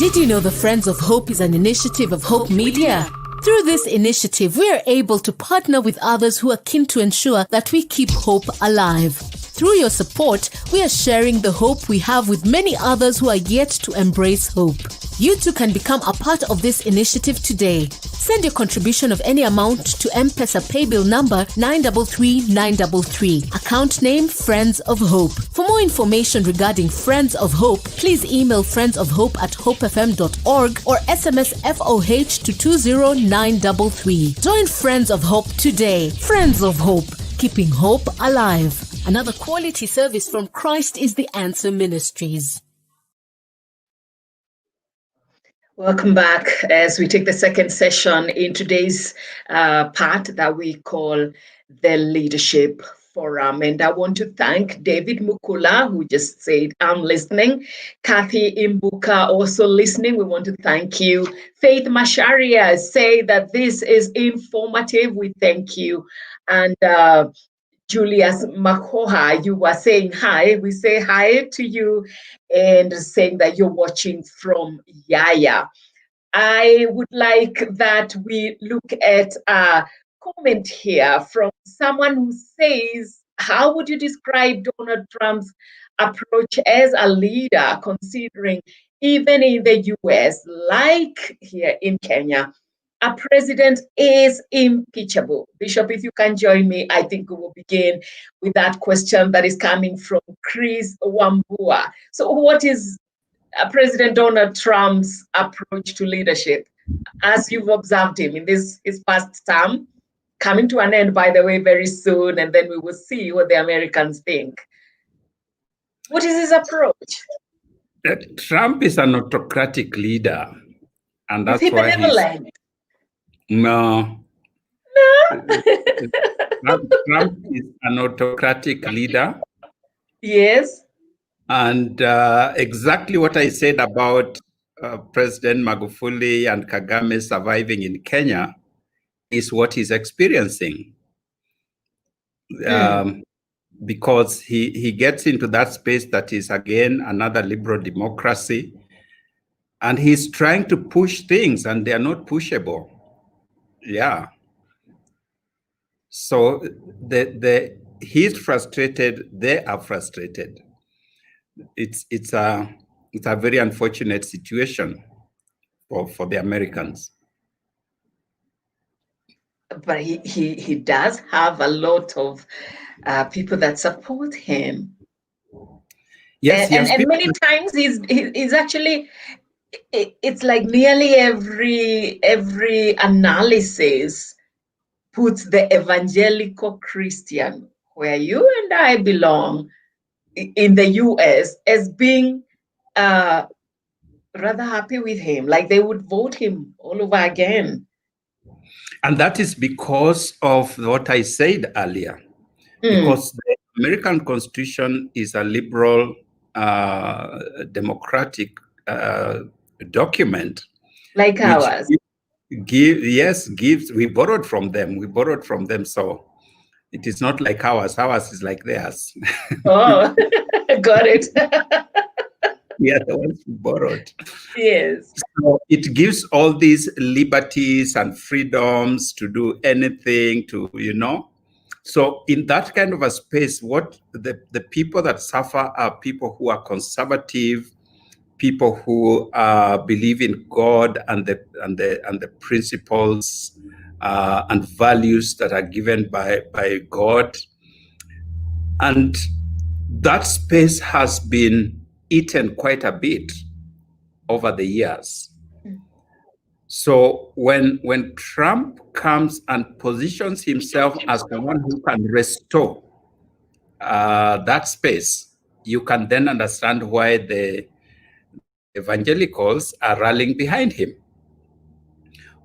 Did you know the Friends of Hope is an initiative of Hope Media? Through this initiative, we are able to partner with others who are keen to ensure that we keep hope alive. Through your support, we are sharing the hope we have with many others who are yet to embrace hope. You too can become a part of this initiative today. Send your contribution of any amount to M-Pesa paybill number 933933. Account name Friends of Hope. For more information regarding Friends of Hope, please email friendsofhope@hopefm.org or SMS FOH to 20933. Join Friends of Hope today. Friends of Hope, keeping hope alive. Another quality service from Christ is the Answer Ministries. Welcome back as we take the second session in today's part that we call the Leadership Forum. And I want to thank David Mukula, who just said, I'm listening. Kathy Imbuka also listening. We want to thank you. Faith Masharia say that this is informative. We thank you. And Julius Makoha, you were saying hi. We say hi to you and saying that you're watching from Yaya. I would like that we look at a comment here from someone who says, how would you describe Donald Trump's approach as a leader, considering even in the US, like here in Kenya, a president is impeachable? Bishop, if you can join me, I think we will begin with that question that is coming from Chris Wambua. So what is President Donald Trump's approach to leadership, as you've observed him in his past term, coming to an end, by the way, very soon, and then we will see what the Americans think. What is his approach? Trump is an autocratic leader, and that's is he why benevolent? No. Trump is an autocratic leader. Yes. And exactly what I said about President Magufuli and Kagame surviving in Kenya is what he's experiencing. Because he gets into that space that is, again, another liberal democracy. And he's trying to push things, and they are not pushable. Yeah. So he's frustrated. They are frustrated. It's a very unfortunate situation for the Americans. But he does have a lot of people that support him. Yes, and many times he's actually, it's like nearly every analysis puts the evangelical Christian, where you and I belong in the US, as being rather happy with him, like they would vote him all over again. And that is because of what I said earlier. Because the American Constitution is a liberal, democratic document. Like ours. We borrowed from them. So it is not like ours. Ours is like theirs. Oh, got it. We are the ones who borrowed. Yes. So it gives all these liberties and freedoms to do anything, So in that kind of a space, what the people that suffer are people who are conservative, people who believe in God and the principles and values that are given by God. And that space has been eaten quite a bit over the years. So when Trump comes and positions himself as the one who can restore that space, you can then understand why the evangelicals are rallying behind him.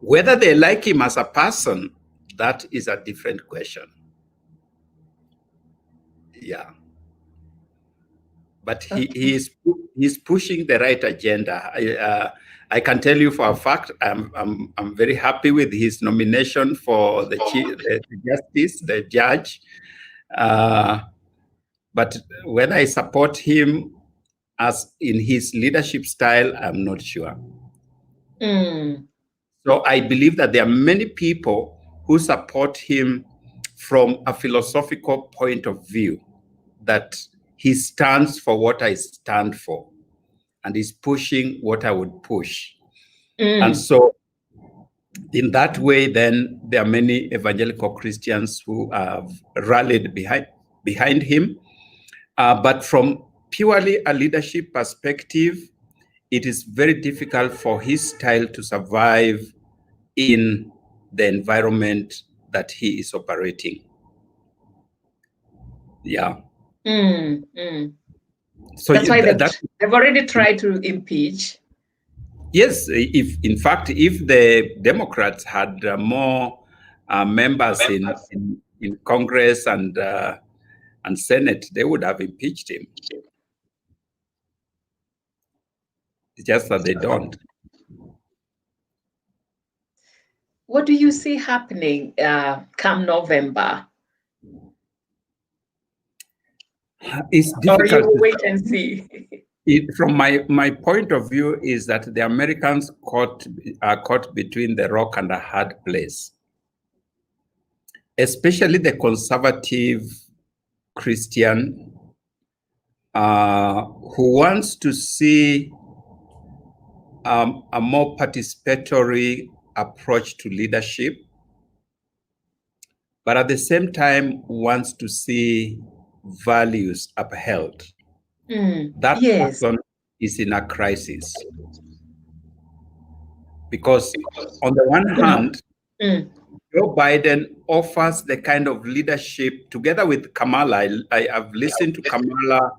Whether they like him as a person, that is a different question. Yeah. But he's pushing the right agenda. I can tell you for a fact, I'm very happy with his nomination for the justice, the judge. But whether I support him as in his leadership style, I'm not sure. So I believe that there are many people who support him from a philosophical point of view, that he stands for what I stand for and is pushing what I would push. And so in that way, then there are many evangelical Christians who have rallied behind him. But from purely a leadership perspective, it is very difficult for his style to survive in the environment that he is operating. Yeah. So that's why they've already tried to impeach. Yes, if in fact, if the Democrats had more members in Congress and Senate, they would have impeached him. It's just that they don't. What do you see happening come November? It's difficult. Or you wait and see. From my point of view is that the Americans are caught between the rock and a hard place, especially the conservative Christian who wants to see a more participatory approach to leadership, but at the same time wants to see values upheld. That person is in a crisis. Because on the one hand, Joe Biden offers the kind of leadership, together with Kamala. I have listened to Kamala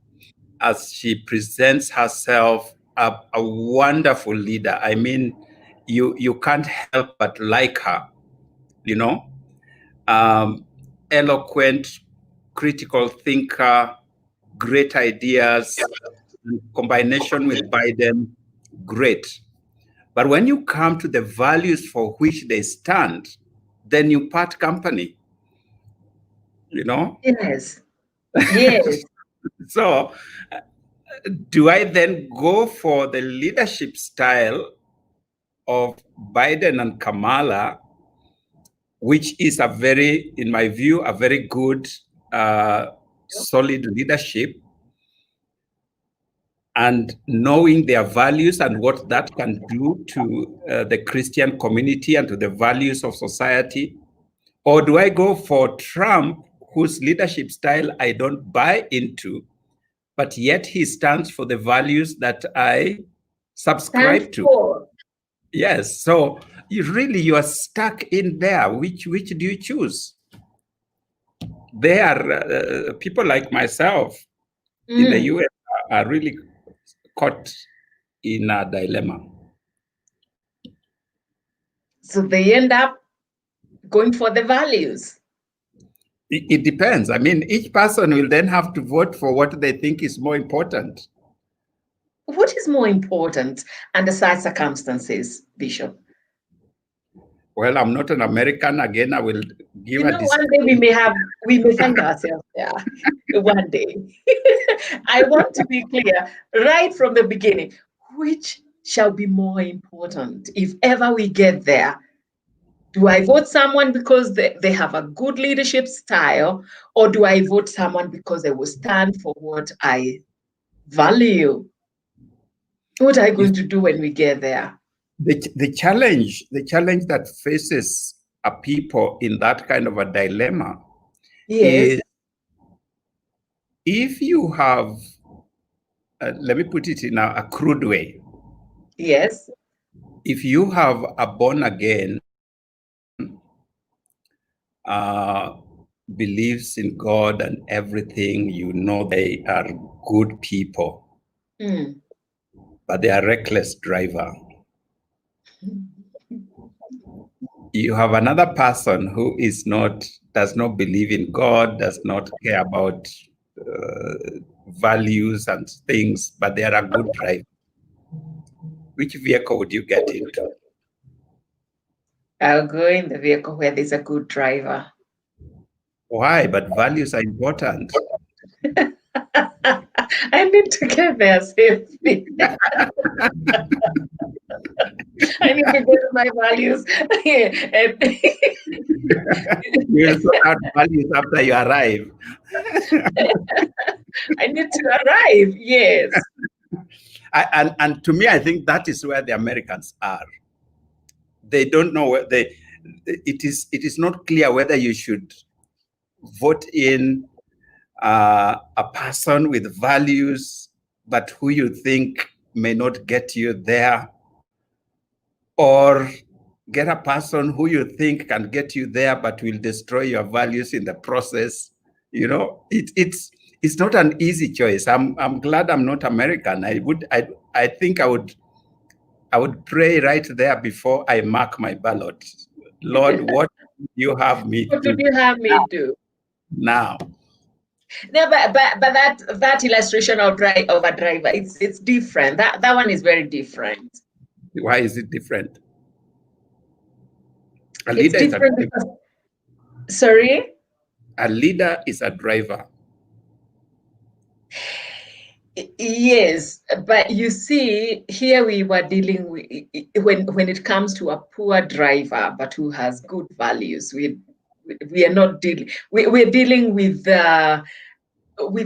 as she presents herself a wonderful leader. I mean, you can't help but like her, you know? Eloquent, critical thinker, great ideas, in combination with Biden, great. But when you come to the values for which they stand, then you part company, you know? Yes. Yes. So do I then go for the leadership style of Biden and Kamala, which is in my view, a very good, solid leadership, and knowing their values and what that can do to the Christian community and to the values of society? Or do I go for Trump, whose leadership style I don't buy into, but yet he stands for the values that I subscribe to? Yes. So you are stuck in there. Which do you choose? There are people like myself in the US are really caught in a dilemma. So they end up going for the values. It depends. I mean, each person will then have to vote for what they think is more important. What is more important under such circumstances, Bishop? Well, I'm not an American. Again, I will give one day we may find ourselves there. One day. I want to be clear right from the beginning. Which shall be more important if ever we get there? Do I vote someone because they have a good leadership style, or do I vote someone because they will stand for what I value? What are you going to do when we get there? The challenge that faces a people in that kind of a dilemma is if you have, let me put it in a crude way. Yes. if you have a born again believes in God and everything, you know they are good people, but they are reckless driver. You have another person who does not believe in God, does not care about values and things, but they are a good driver. Which vehicle would you get into? I'll go in the vehicle where there's a good driver. Why? But values are important. I need to get there safely. I need to get my values. You sort out values after you arrive. I need to arrive, yes. And to me, I think that is where the Americans are. They don't know where it is not clear whether you should vote in a person with values, but who you think may not get you there, or get a person who you think can get you there, but will destroy your values in the process. You know, it's not an easy choice. I'm glad I'm not American. I think I would pray right there before I mark my ballot. Lord, what do you have me do? What do you have me do? Now. No, but that illustration of a driver, it's different. That one is very different. Why is it different? It's different because, sorry? A leader is a driver. Yes, but you see, here we were dealing with, when it comes to a poor driver, but who has good values, we are not dealing, we're dealing with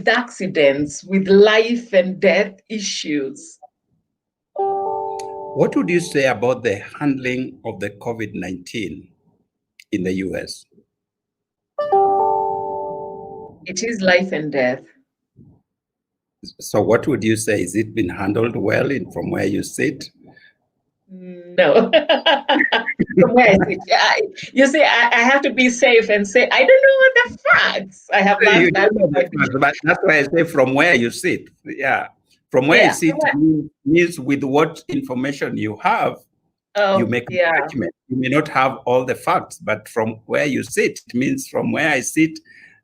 accidents, with life and death issues. What would you say about the handling of the COVID-19 in the US? It is life and death. So what would you say? Is it been handled well from where you sit? No. From where I sit. You see, I have to be safe and say, I don't know what the facts. I have learned that. But that's why I say from where you sit. Yeah. From where you sit means with what information you have, you make a judgment. You may not have all the facts, but from where you sit, it means from where I sit,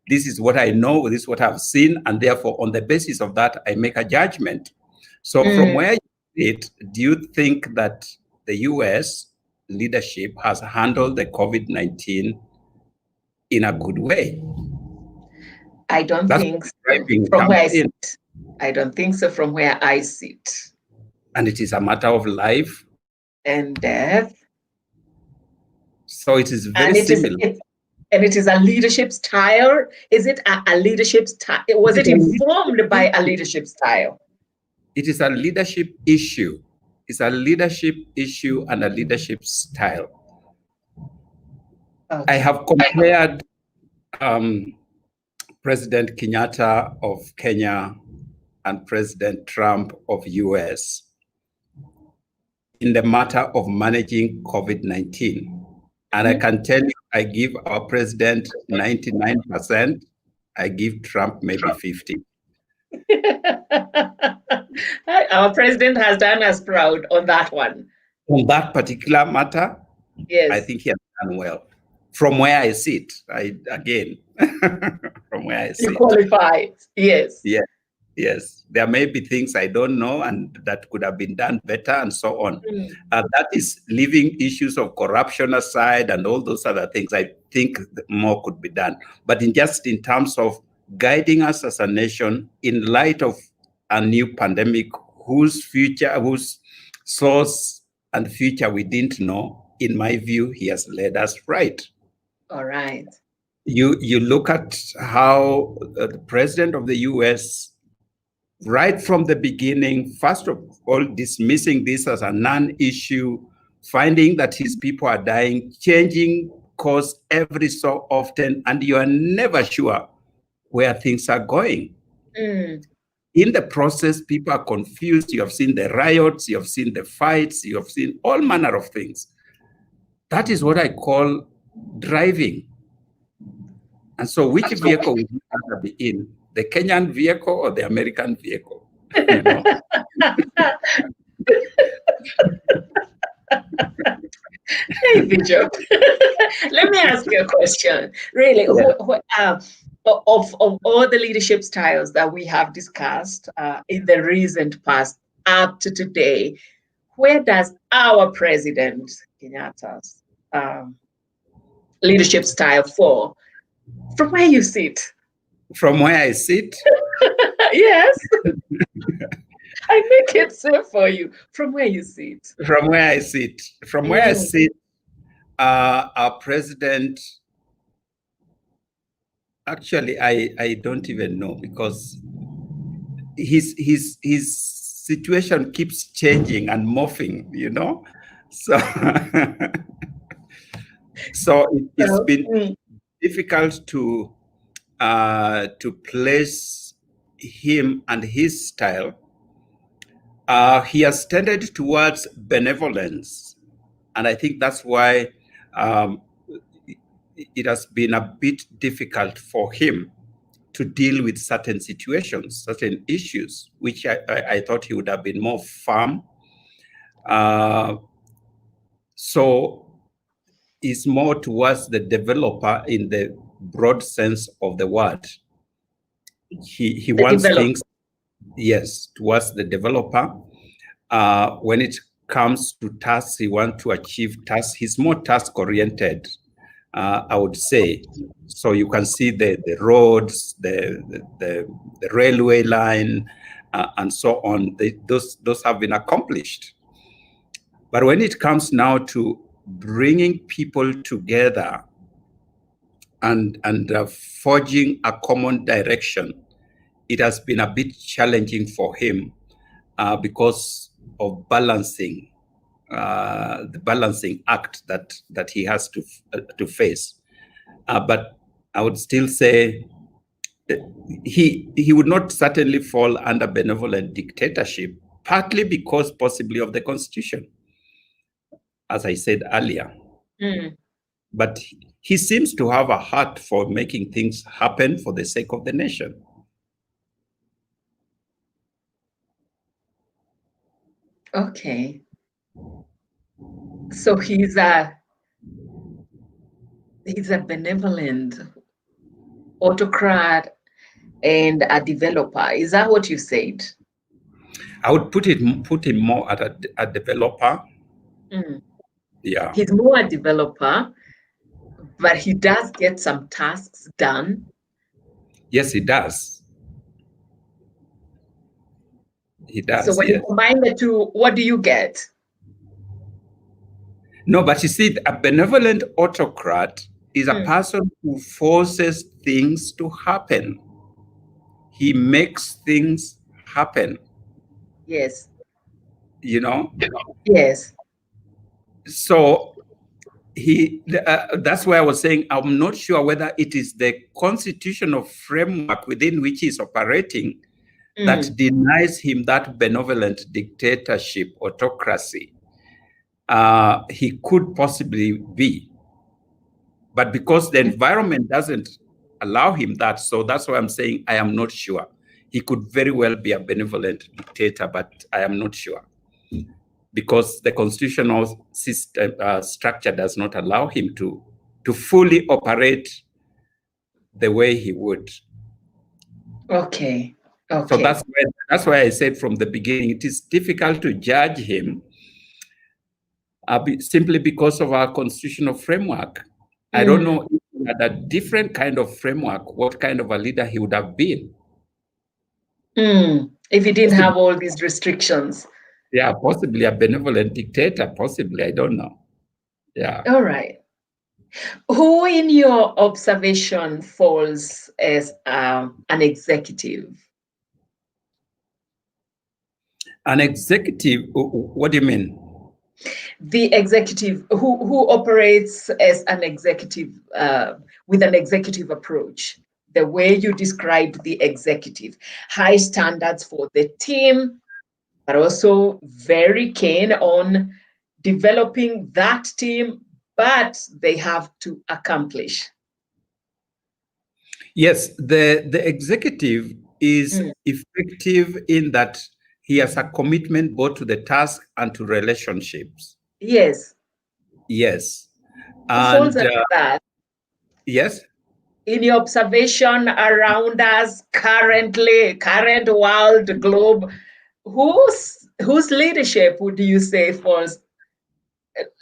this is what I know, this is what I've seen, and therefore on the basis of that, I make a judgment. So from where you sit, do you think that the US leadership has handled the COVID-19 in a good way? I don't think so. From where I sit. I don't think so from where I sit. And it is a matter of life and death. So it is very similar. And it is a leadership style. Is it a leadership style? Was it informed by a leadership style? It is a leadership issue. It's a leadership issue and a leadership style. Okay. I have compared President Kenyatta of Kenya and President Trump of US in the matter of managing COVID-19. And I can tell you, I give our president 99%. I give Trump maybe 50. Our president has done us proud on that one. On that particular matter, yes, I think he has done well. From where I sit, from where I sit. You qualified, yes. Yeah. Yes, there may be things I don't know and that could have been done better and so on. That is leaving issues of corruption aside and all those other things. I think more could be done. But in terms of guiding us as a nation in light of a new pandemic whose source and future we didn't know, in my view, he has led us right. All right. You look at how the president of the US, right from the beginning, first of all, dismissing this as a non-issue, finding that his people are dying, changing course every so often, and you are never sure where things are going. in the process, people are confused. You have seen the riots, you have seen the fights, you have seen all manner of things. That is what I call driving. And so which vehicle would you rather be in? The Kenyan vehicle or the American vehicle? You know? Hey, Bishop, let me ask you a question. Really, of all the leadership styles that we have discussed in the recent past up to today, where does our president, Kenyatta's leadership style fall? From where you sit? From where I sit? Yes. I make it safe for you. From where you sit? From where I sit. From where I sit, our president, actually, I don't even know, because his situation keeps changing and morphing, you know? So, it's been difficult to place him and his style. He has tended towards benevolence, and I think that's why it has been a bit difficult for him to deal with certain situations, certain issues, which I thought he would have been more firm. So it's more towards the developer in the broad sense of the word. He wants things, yes, towards the developer. When it comes to tasks, he wants to achieve tasks. He's more task-oriented, I would say. So you can see the roads, the railway line, and so on. Those have been accomplished. But when it comes now to bringing people together and forging a common direction, it has been a bit challenging for him because of balancing, the balancing act that he has to face. But I would still say he would not certainly fall under benevolent dictatorship, partly because possibly of the Constitution, as I said earlier. But he seems to have a heart for making things happen for the sake of the nation. Okay. So he's a benevolent autocrat and a developer. Is that what you said? I would put him more at a developer. Yeah. He's more a developer, but he does get some tasks done. Yes, he does. He does. So when you combine the two, what do you get? No, but you see, a benevolent autocrat is a person who forces things to happen. He makes things happen. Yes. You know? Yes. So that's why I was saying I'm not sure whether it is the constitutional framework within which he's operating that denies him that benevolent dictatorship, autocracy. He could possibly be. But because the environment doesn't allow him that, so that's why I'm saying I am not sure. He could very well be a benevolent dictator, but I am not sure. Because the constitutional system structure does not allow him to fully operate the way he would. Okay. So that's why I said from the beginning, it is difficult to judge him simply because of our constitutional framework. I don't know if he had a different kind of framework, what kind of a leader he would have been. If he didn't have all these restrictions. Yeah, possibly a benevolent dictator, possibly, I don't know. Yeah. All right. Who in your observation falls as an executive? An executive, what do you mean? The executive who operates as an executive with an executive approach. the way you described the executive. High standards for the team, but also very keen on developing that team, but they have to accomplish. Yes, the executive is effective in that he has a commitment both to the task and to relationships. Yes. Yes. Who falls And under that? yes. In your observation around us currently, current world, globe, whose leadership would you say falls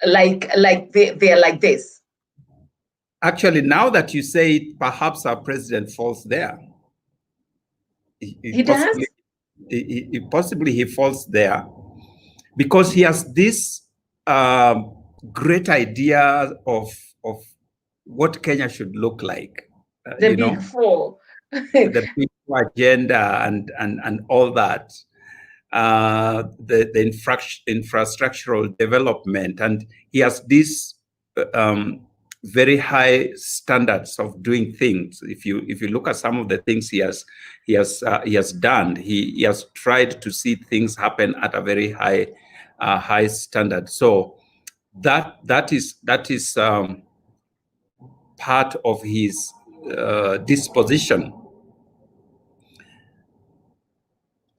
like they're like this? Actually, now that you say it, perhaps our president falls there. He does? Possibly he falls there because he has this great idea of what Kenya should look like. The big four. The big agenda and all that. The infrastructural development, and he has these very high standards of doing things. If you look at some of the things he has done, he has tried to see things happen at a very high standard. So that is part of his disposition.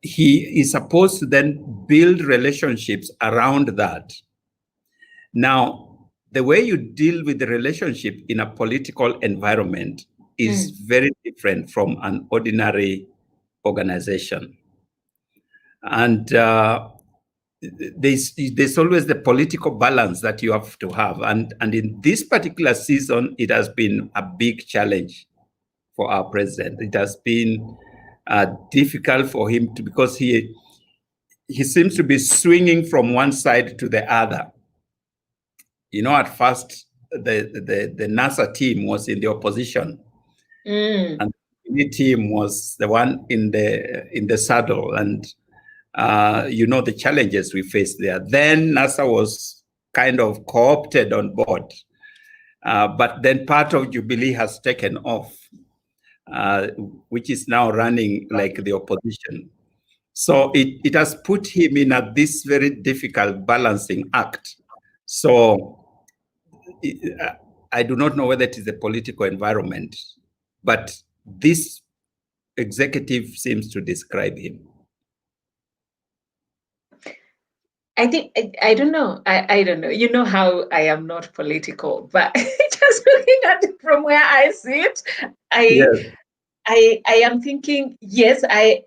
He is supposed to then build relationships around that. Now, the way you deal with the relationship in a political environment is very different from an ordinary organization. And there's always the political balance that you have to have. And in this particular season, it has been a big challenge for our president. It has been difficult for him because he seems to be swinging from one side to the other. At first the NASA team was in the opposition, and the team was the one in the saddle, and the challenges we faced there. Then NASA was kind of co-opted on board, but then part of Jubilee has taken off, which is now running like the opposition. So it has put him in this very difficult balancing act. So I do not know whether it is a political environment, but this executive seems to describe him. I think, I don't know. I don't know. You know how I am not political, but just looking at it from where I sit, I am thinking, yes, I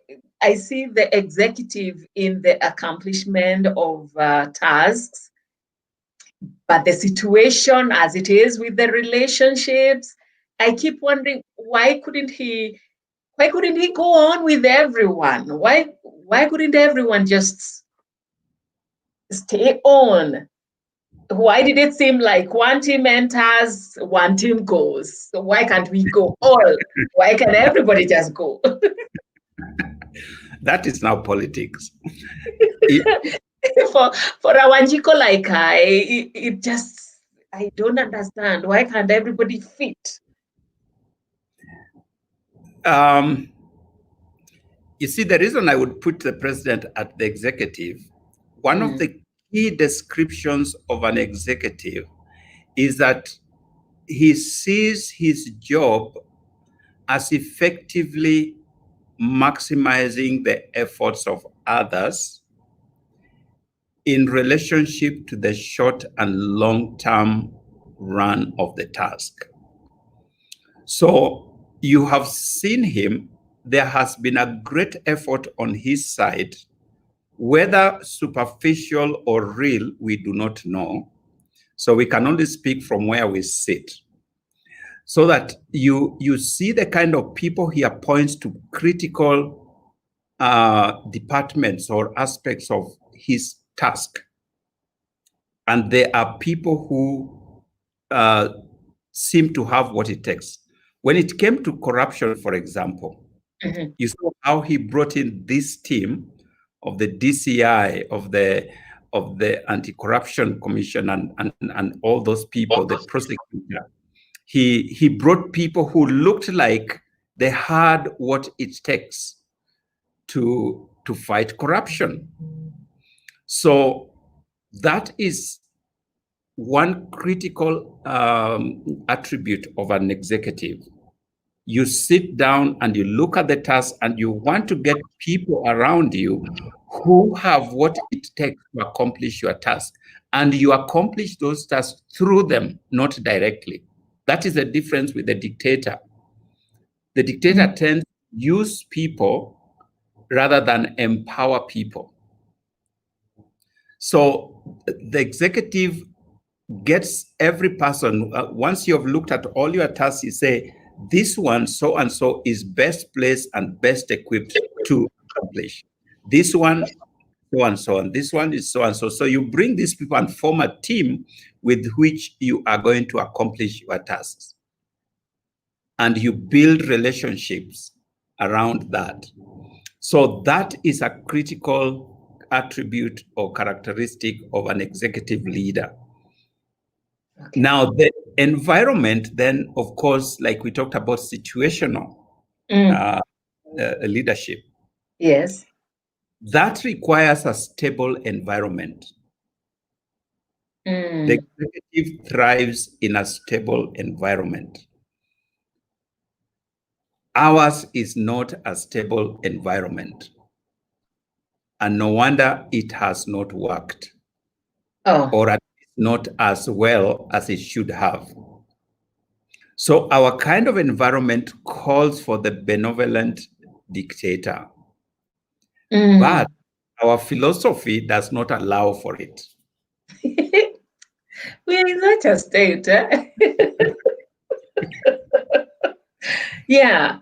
see the executive in the accomplishment of tasks, but the situation as it is with the relationships, I keep wondering, why couldn't he go on with everyone? Why couldn't everyone just stay on? Why did it seem like one team enters, one team goes? So why can't we go all? Why can't everybody just go? That is now politics. For a Wanjiko like it just, I don't understand. Why can't everybody fit? You see, the reason I would put the president at the executive, one of the key descriptions of an executive is that he sees his job as effectively maximizing the efforts of others in relationship to the short and long-term run of the task. So you have seen him, there has been a great effort on his side, whether superficial or real, we do not know. So we can only speak from where we sit. So that you see the kind of people he appoints to critical departments or aspects of his task. And there are people who seem to have what it takes. When it came to corruption, for example, you saw how he brought in this team of the DCI, of the Anti-Corruption Commission and all those people, the prosecutor. He brought people who looked like They had what it takes to fight corruption. So that is one critical attribute of an executive. You sit down and you look at the task, and you want to get people around you who have what it takes to accomplish your task. And you accomplish those tasks through them, not directly. That is the difference with the dictator. The dictator tends to use people rather than empower people. So the executive gets every person, once you have looked at all your tasks, you say, this one, so and so, is best placed and best equipped to accomplish. This one, so and so, and this one is so and so. So you bring these people and form a team with which you are going to accomplish your tasks. And you build relationships around that. So that is a critical attribute or characteristic of an executive leader. Okay. Now, the environment, then, of course, like we talked about situational leadership. Yes. That requires a stable environment. The executive thrives in a stable environment. Ours is not a stable environment. And no wonder it has not worked. Or at least not as well as it should have. So our kind of environment calls for the benevolent dictator. But our philosophy does not allow for it. We are in such a state. Yeah.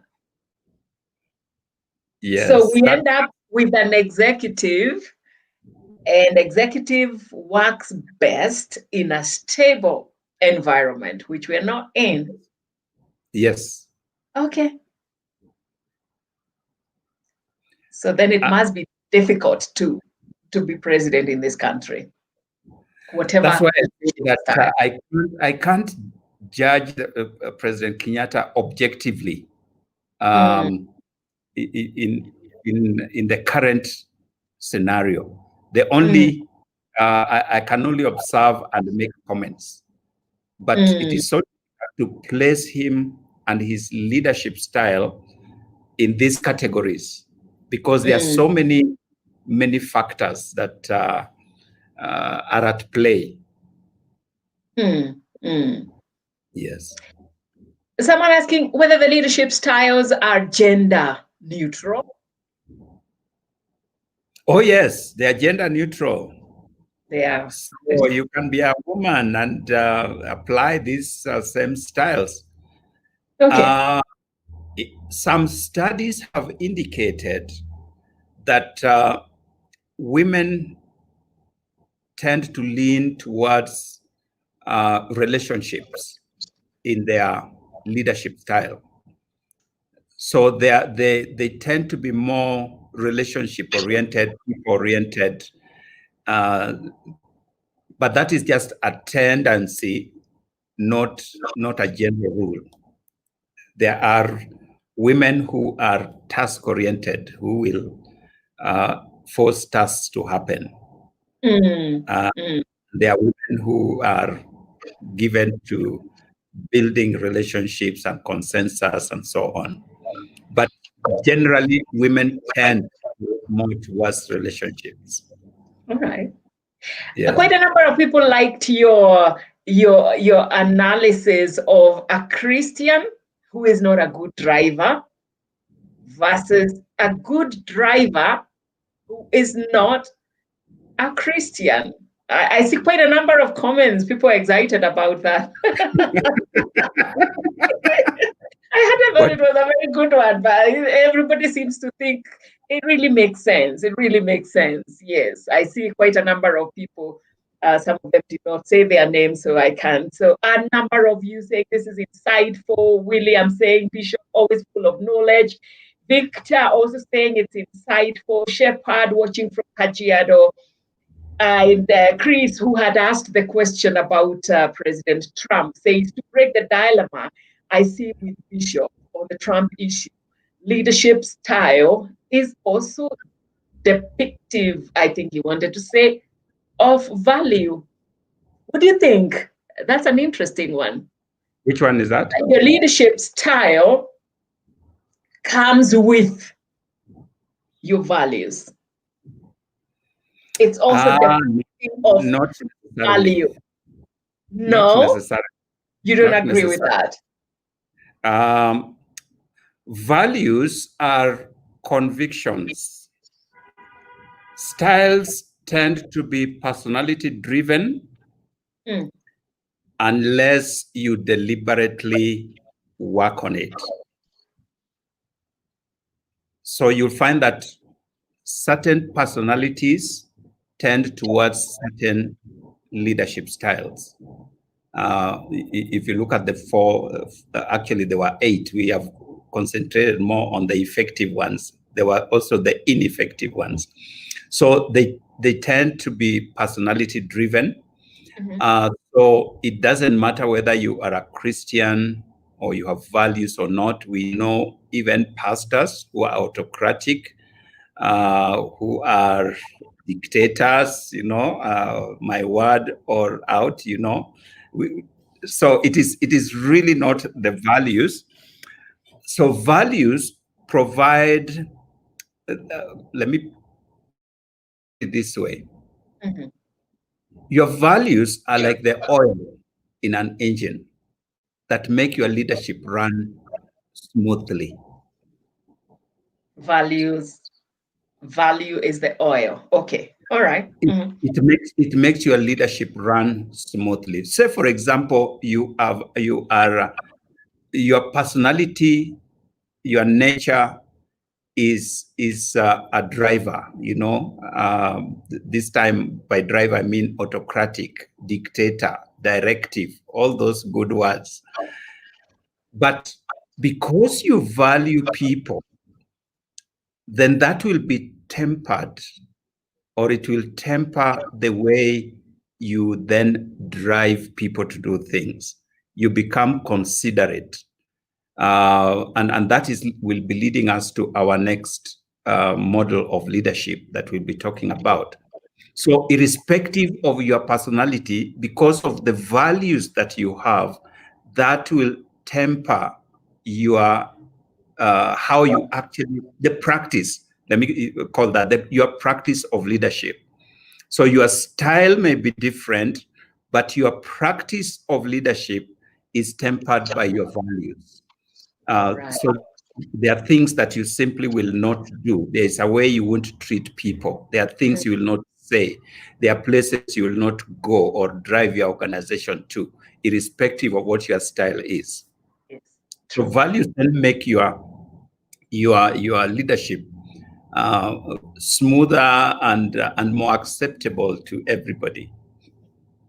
Yes. So we end up with an executive, and executive works best in a stable environment, which we're not in. Yes. Okay. So then it must be difficult to be president in this country. Whatever. That's why I say that I can't judge President Kenyatta objectively in the current scenario. The only I can only observe and make comments, but it is so difficult to place him and his leadership style in these categories because there are so many factors that are at play. Yes. Someone asking whether the leadership styles are gender neutral. Oh, yes, they are gender neutral. They are. So you can be a woman and apply these same styles. Okay. Some studies have indicated that women tend to lean towards relationships in their leadership style. So they tend to be more relationship-oriented, people-oriented. But that is just a tendency, not a general rule. There are women who are task-oriented, who will force tasks to happen. There are women who are given to building relationships and consensus and so on. But generally, women tend more towards relationships. All right. Yeah. Quite a number of people liked your analysis of a Christian who is not a good driver versus a good driver who is not a Christian. I see quite a number of comments. People are excited about that. I had thought it was a very good one, but everybody seems to think it really makes sense. It really makes sense. Yes, I see quite a number of people. Some of them did not say their names, so I can't. So a number of you saying this is insightful. William saying Bishop always full of knowledge. Victor also saying it's insightful. Shepherd watching from Kajiado. And Chris, who had asked the question about President Trump, says to break the dilemma I see with Bishop or the Trump issue, leadership style is also depictive, I think you wanted to say, of value. What do you think? That's an interesting one. Which one is that? Your leadership style comes with your values. It's also depictive of not value. Not No, necessarily. you don't Not agree with that. Values are convictions. Styles tend to be personality driven unless you deliberately work on it. So you'll find that certain personalities tend towards certain leadership styles. If you look at the four, actually there were 8. We have concentrated more on the effective ones. There were also the ineffective ones. So they tend to be personality driven. So it doesn't matter whether you are a Christian or you have values or not. We know even pastors who are autocratic, who are dictators, my word or out, so it is really not the values. So values provide, let me put it this way. Your values are like the oil in an engine that make your leadership run smoothly. Value is the oil. Okay. All right. It makes your leadership run smoothly. Say, for example, your personality, your nature is a driver. This time by driver I mean autocratic, dictator, directive, all those good words. But because you value people, then that will be tempered, or it will temper the way you then drive people to do things. You become considerate. And that will be leading us to our next model of leadership that we'll be talking about. So irrespective of your personality, because of the values that you have, that will temper your how you actually, the practice, let me call that your practice of leadership. So your style may be different, but your practice of leadership is tempered by your values. So there are things that you simply will not do. There is a way you won't treat people. There are things you will not say. There are places you will not go or drive your organization to, irrespective of what your style is. So values then make your leadership smoother and more acceptable to everybody.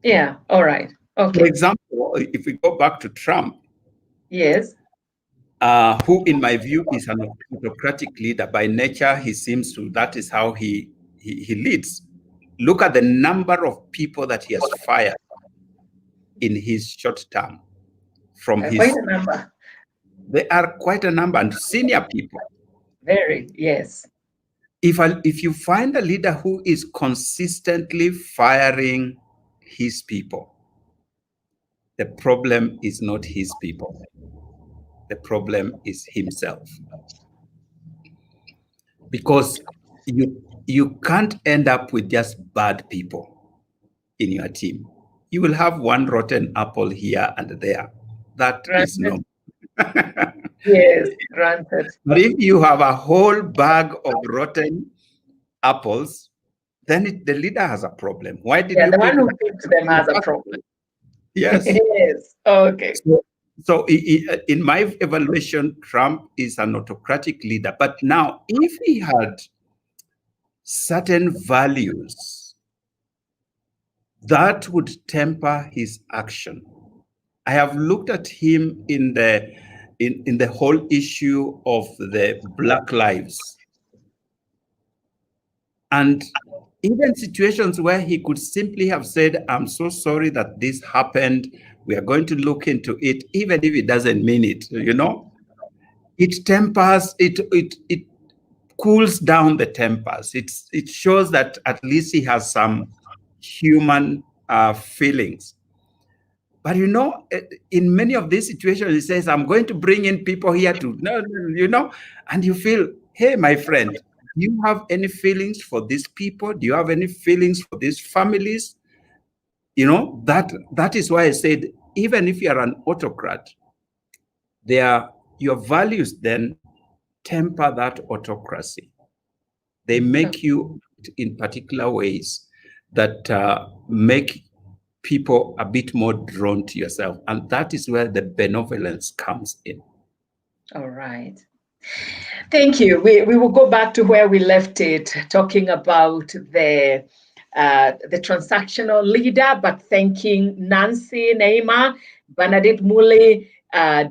Yeah. All right. Okay. For example, if we go back to Trump, yes, who in my view is an autocratic leader by nature, he seems to. That is how he leads. Look at the number of people that he has fired in his short term. Quite a number. They are quite a number, and senior people. Very, yes. If you find a leader who is consistently firing his people, the problem is not his people. The problem is himself. Because you can't end up with just bad people in your team. You will have one rotten apple here and there. That is normal. Yes, granted. But if you have a whole bag of rotten apples, then the leader has a problem. Why did you the pick one who picked them has a problem? Yes. Yes. Okay. So in my evaluation, Trump is an autocratic leader. But now, if he had certain values, that would temper his action. I have looked at him in the whole issue of the Black lives. And even situations where he could simply have said, I'm so sorry that this happened. We are going to look into it, even if he doesn't mean it, it tempers, it cools down the tempers. It shows that at least he has some human feelings. But in many of these situations, he says, I'm going to bring in people here and you feel, hey, my friend, do you have any feelings for these people? Do you have any feelings for these families? That is why I said, even if you are an autocrat, your values then temper that autocracy. They make you in particular ways that make people a bit more drawn to yourself. And that is where the benevolence comes in. All right. Thank you. We will go back to where we left it, talking about the transactional leader, but thanking Nancy, Neima, Bernadette Mule,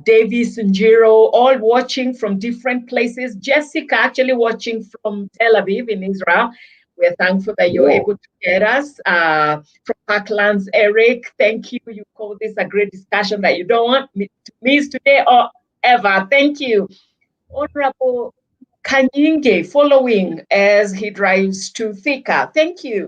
Davis Njiro, all watching from different places. Jessica actually watching from Tel Aviv in Israel. We're thankful that you're able to get us. From Parklands, Eric, thank you. You call this a great discussion that you don't want me to miss today or ever. Thank you. Honorable Kanyinge following as he drives to Thika. Thank you,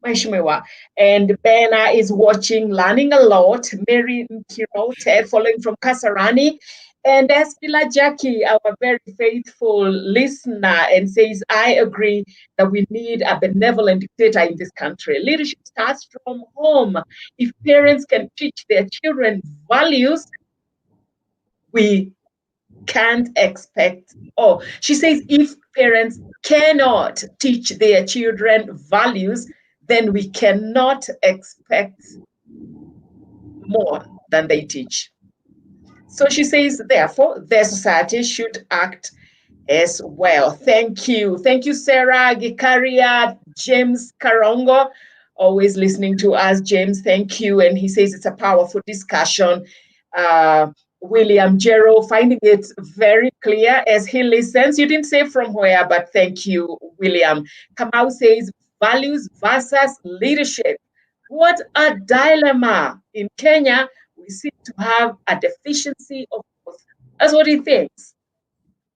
Maishmewa. And Bena is watching, learning a lot. Mary Kirote following from Kasarani. And Espila Jackie, our very faithful listener, and says, I agree that we need a benevolent dictator in this country. Leadership starts from home. If parents can teach their children values, we can't expect, she says, if parents cannot teach their children values, then we cannot expect more than they teach. So she says, therefore, the society should act as well. Thank you. Thank you, Sarah Gikaria, James Karongo, always listening to us. James, thank you. And he says it's a powerful discussion. William Jero finding it very clear as he listens. You didn't say from where, but thank you, William. Kamau says values versus leadership. What a dilemma. In Kenya, we seem to have a deficiency of both. That's what he thinks.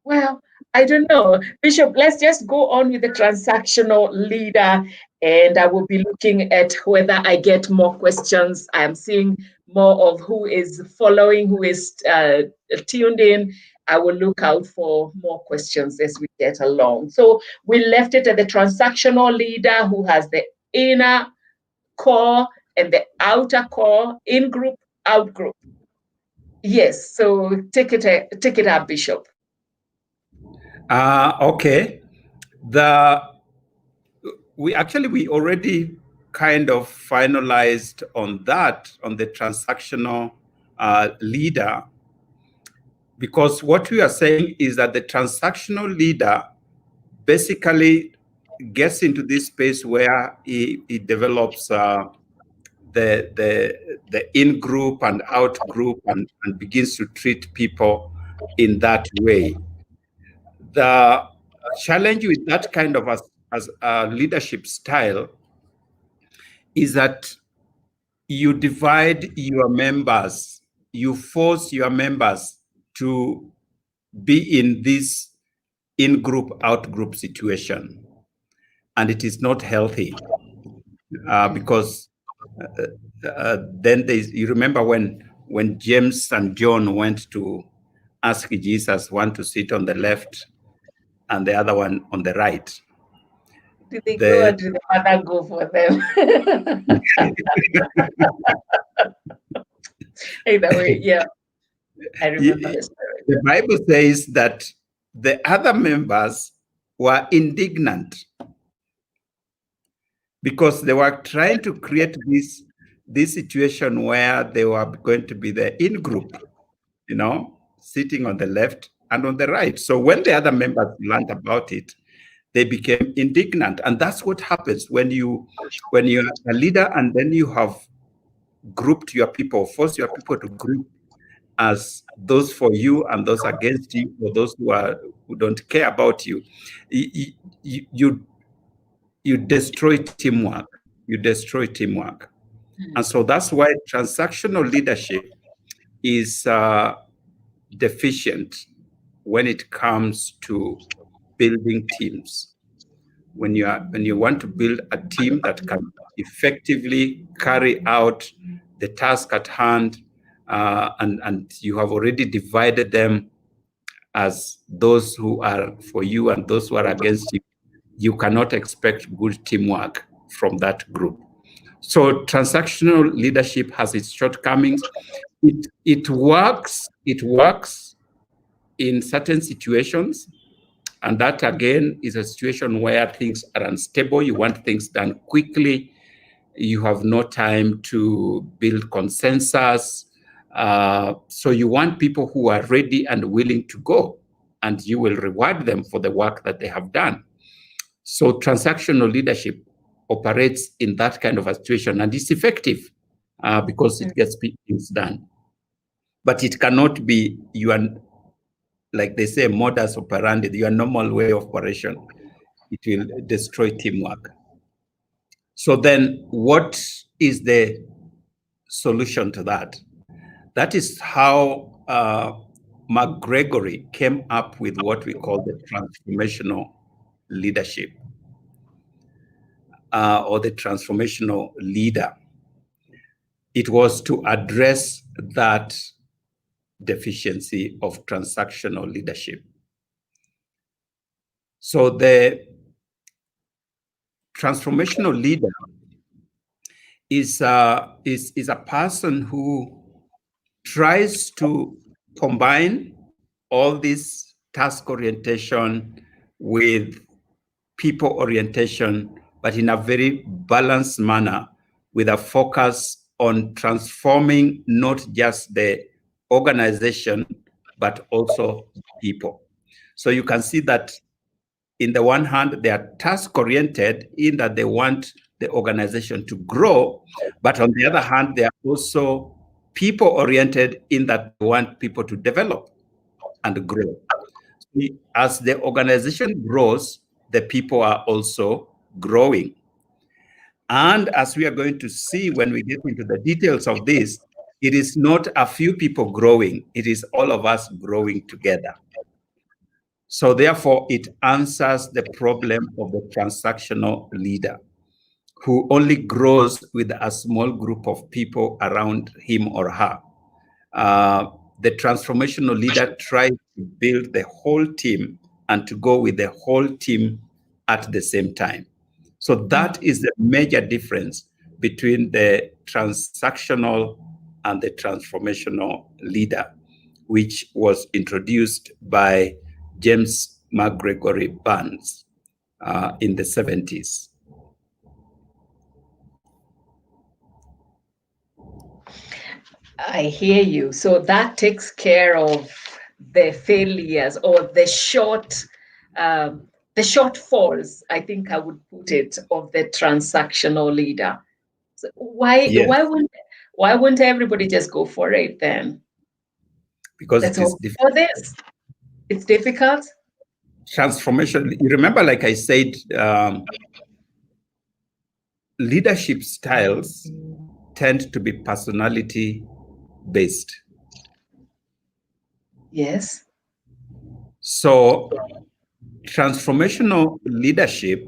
Well, I don't know. Bishop, let's just go on with the transactional leader, and I will be looking at whether I get more questions. I'm seeing more of who is following, who is tuned in. I will look out for more questions as we get along. So we left it at the transactional leader who has the inner core and the outer core, in group, out group. Yes, so take it up, Bishop. Okay. We already kind of finalized on that, on the transactional leader, because what we are saying is that the transactional leader basically gets into this space where he develops the in-group and out-group and begins to treat people in that way. The challenge with that kind of as a leadership style is that you divide your members, you force your members to be in this in-group, out-group situation. And it is not healthy because then you remember when James and John went to ask Jesus, one to sit on the left and the other one on the right. Did they go or did the Father go for them? Either way, yeah. I remember the story. The Bible says that the other members were indignant because they were trying to create this situation where they were going to be the in-group, sitting on the left and on the right. So when the other members learned about it, they became indignant. And that's what happens when you're a leader and then you have grouped your people, forced your people to group as those for you and those against you, or those who don't care about you. You destroy teamwork. You destroy teamwork. And so that's why transactional leadership is deficient when it comes to building teams. When you want to build a team that can effectively carry out the task at hand, and you have already divided them as those who are for you and those who are against you, you cannot expect good teamwork from that group. So transactional leadership has its shortcomings. It works in certain situations. And that, again, is a situation where things are unstable. You want things done quickly. You have no time to build consensus. So you want people who are ready and willing to go, and you will reward them for the work that they have done. So transactional leadership operates in that kind of a situation, and it's effective because it gets things done. But it cannot be like they say, modus operandi, your normal way of operation. It will destroy teamwork. So then what is the solution to that? That is how McGregory came up with what we call the transformational leadership, or the transformational leader. It was to address that deficiency of transactional leadership. So the transformational leader is a person who tries to combine all this task orientation with people orientation, but in a very balanced manner, with a focus on transforming not just the organization, but also people. So you can see that in the one hand, they are task-oriented in that they want the organization to grow, but on the other hand, they are also people-oriented in that they want people to develop and grow. As the organization grows, the people are also growing. And as we are going to see when we get into the details of this, it is not a few people growing, it is all of us growing together. So therefore, it answers the problem of the transactional leader, who only grows with a small group of people around him or her. The transformational leader tries to build the whole team and to go with the whole team at the same time. So that is the major difference between the transactional and the transformational leader, which was introduced by James McGregory Barnes in the 70s. I hear you. So that takes care of the failures or the shortfalls, I think I would put it, of the transactional leader. So why wouldn't everybody just go for it then? Because That's it is all difficult. for this. It's difficult. Transformation. You remember, like I said, leadership styles tend to be personality based. Yes. So transformational leadership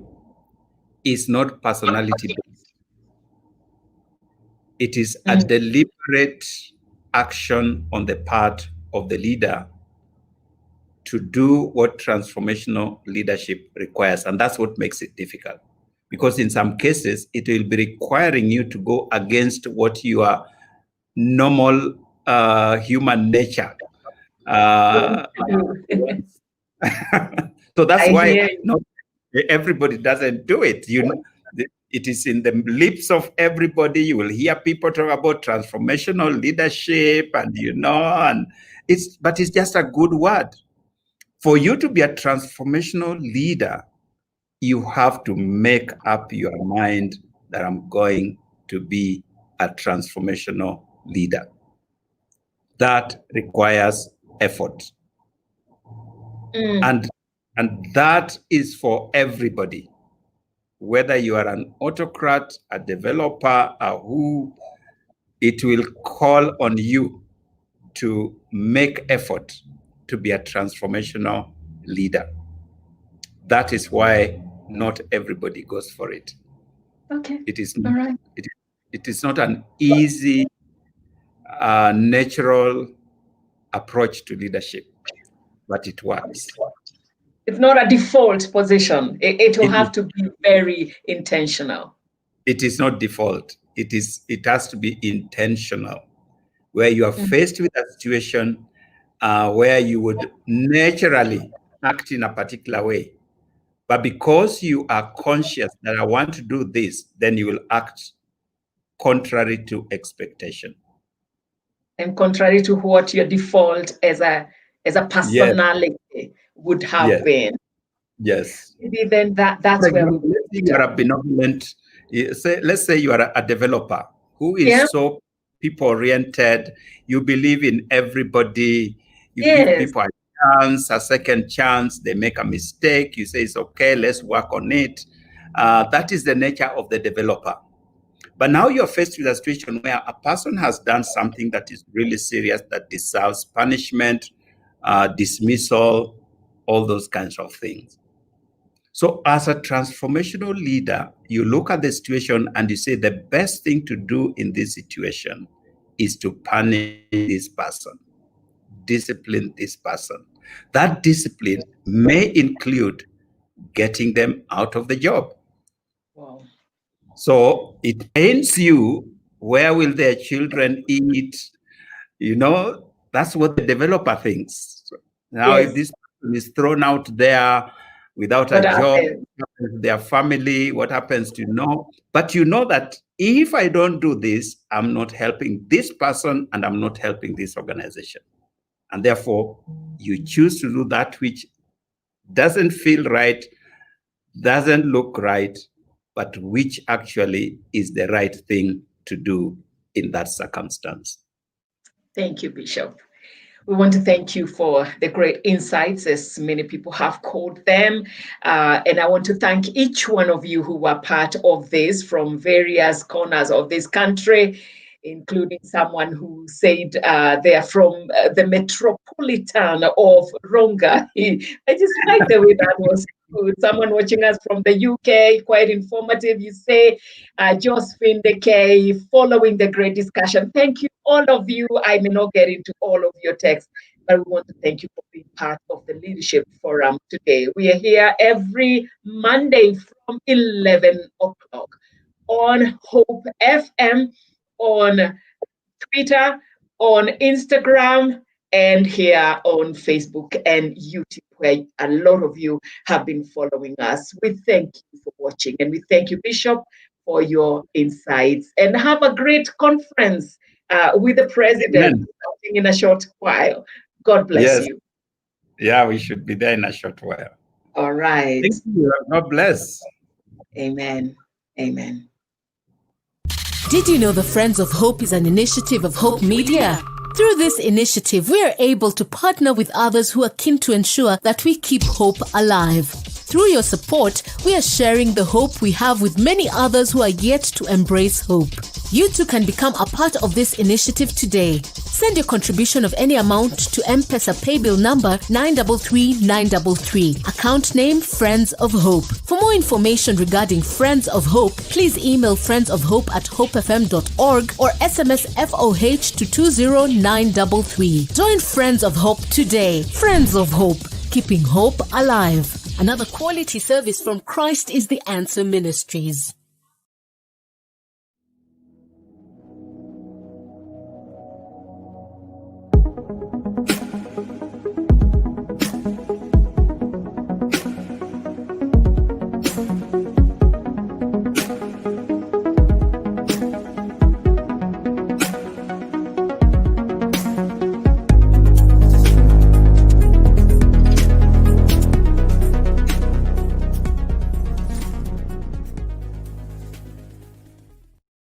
is not personality based. It is a deliberate action on the part of the leader to do what transformational leadership requires. And that's what makes it difficult. Because in some cases, it will be requiring you to go against what your normal human nature. So that's why not everybody doesn't do it. It is in the lips of everybody. You will hear people talk about transformational leadership, and but it's just a good word. For you to be a transformational leader, you have to make up your mind that I'm going to be a transformational leader. That requires effort. And that is for everybody. Whether you are an autocrat, a developer, who, it will call on you to make effort to be a transformational leader. That is why not everybody goes for it. Okay. It is All right. it is not an easy, natural approach to leadership, but it works. It's not a default position. It will have to be very intentional. It is not default. It has to be intentional, where you are faced with a situation where you would naturally act in a particular way. But because you are conscious that I want to do this, then you will act contrary to expectation. And contrary to what your default as a personality would have been. Yes. Maybe then that's where we you are a benevolent. Let's say you are a developer who is so people-oriented. You believe in everybody. You give people a chance, a second chance. They make a mistake. You say it's okay. Let's work on it. That is the nature of the developer. But now you're faced with a situation where a person has done something that is really serious, that deserves punishment, dismissal, all those kinds of things. So as a transformational leader, you look at the situation and you say the best thing to do in this situation is to punish this person, discipline this person. That discipline may include getting them out of the job. Wow. So it pains you. Where will their children eat? That's what the developer thinks. Now, if this person is thrown out there without a job, what happens to their family? What happens to But you know that if I don't do this, I'm not helping this person and I'm not helping this organization. And therefore, you choose to do that which doesn't feel right, doesn't look right, but which actually is the right thing to do in that circumstance. Thank you, Bishop. We want to thank you for the great insights, as many people have called them. And I want to thank each one of you who were part of this from various corners of this country, including someone who said they are from the metropolitan of Ronga. I just like the way that was good. Someone watching us from the UK, quite informative. You say, Josephine Dekay, following the great discussion. Thank you, all of you. I may not get into all of your texts, but we want to thank you for being part of the Leadership Forum today. We are here every Monday from 11 o'clock on Hope FM, on Twitter, on Instagram, and here on Facebook and YouTube, where a lot of you have been following us. We thank you for watching, and we thank you, Bishop, for your insights. And have a great conference with the president starting in a short while. God bless you. Yeah, we should be there in a short while. All right. Thank you. God bless. Amen. Amen. Did you know the Friends of Hope is an initiative of Hope Media? Through this initiative, we are able to partner with others who are keen to ensure that we keep hope alive. Through your support, we are sharing the hope we have with many others who are yet to embrace hope. You too can become a part of this initiative today. Send your contribution of any amount to M-Pesa paybill number 933933. Account name Friends of Hope. For more information regarding Friends of Hope, please email friendsofhope@hopefm.org or SMS FOH to 20933. Join Friends of Hope today. Friends of Hope, keeping hope alive. Another quality service from Christ is the Answer Ministries.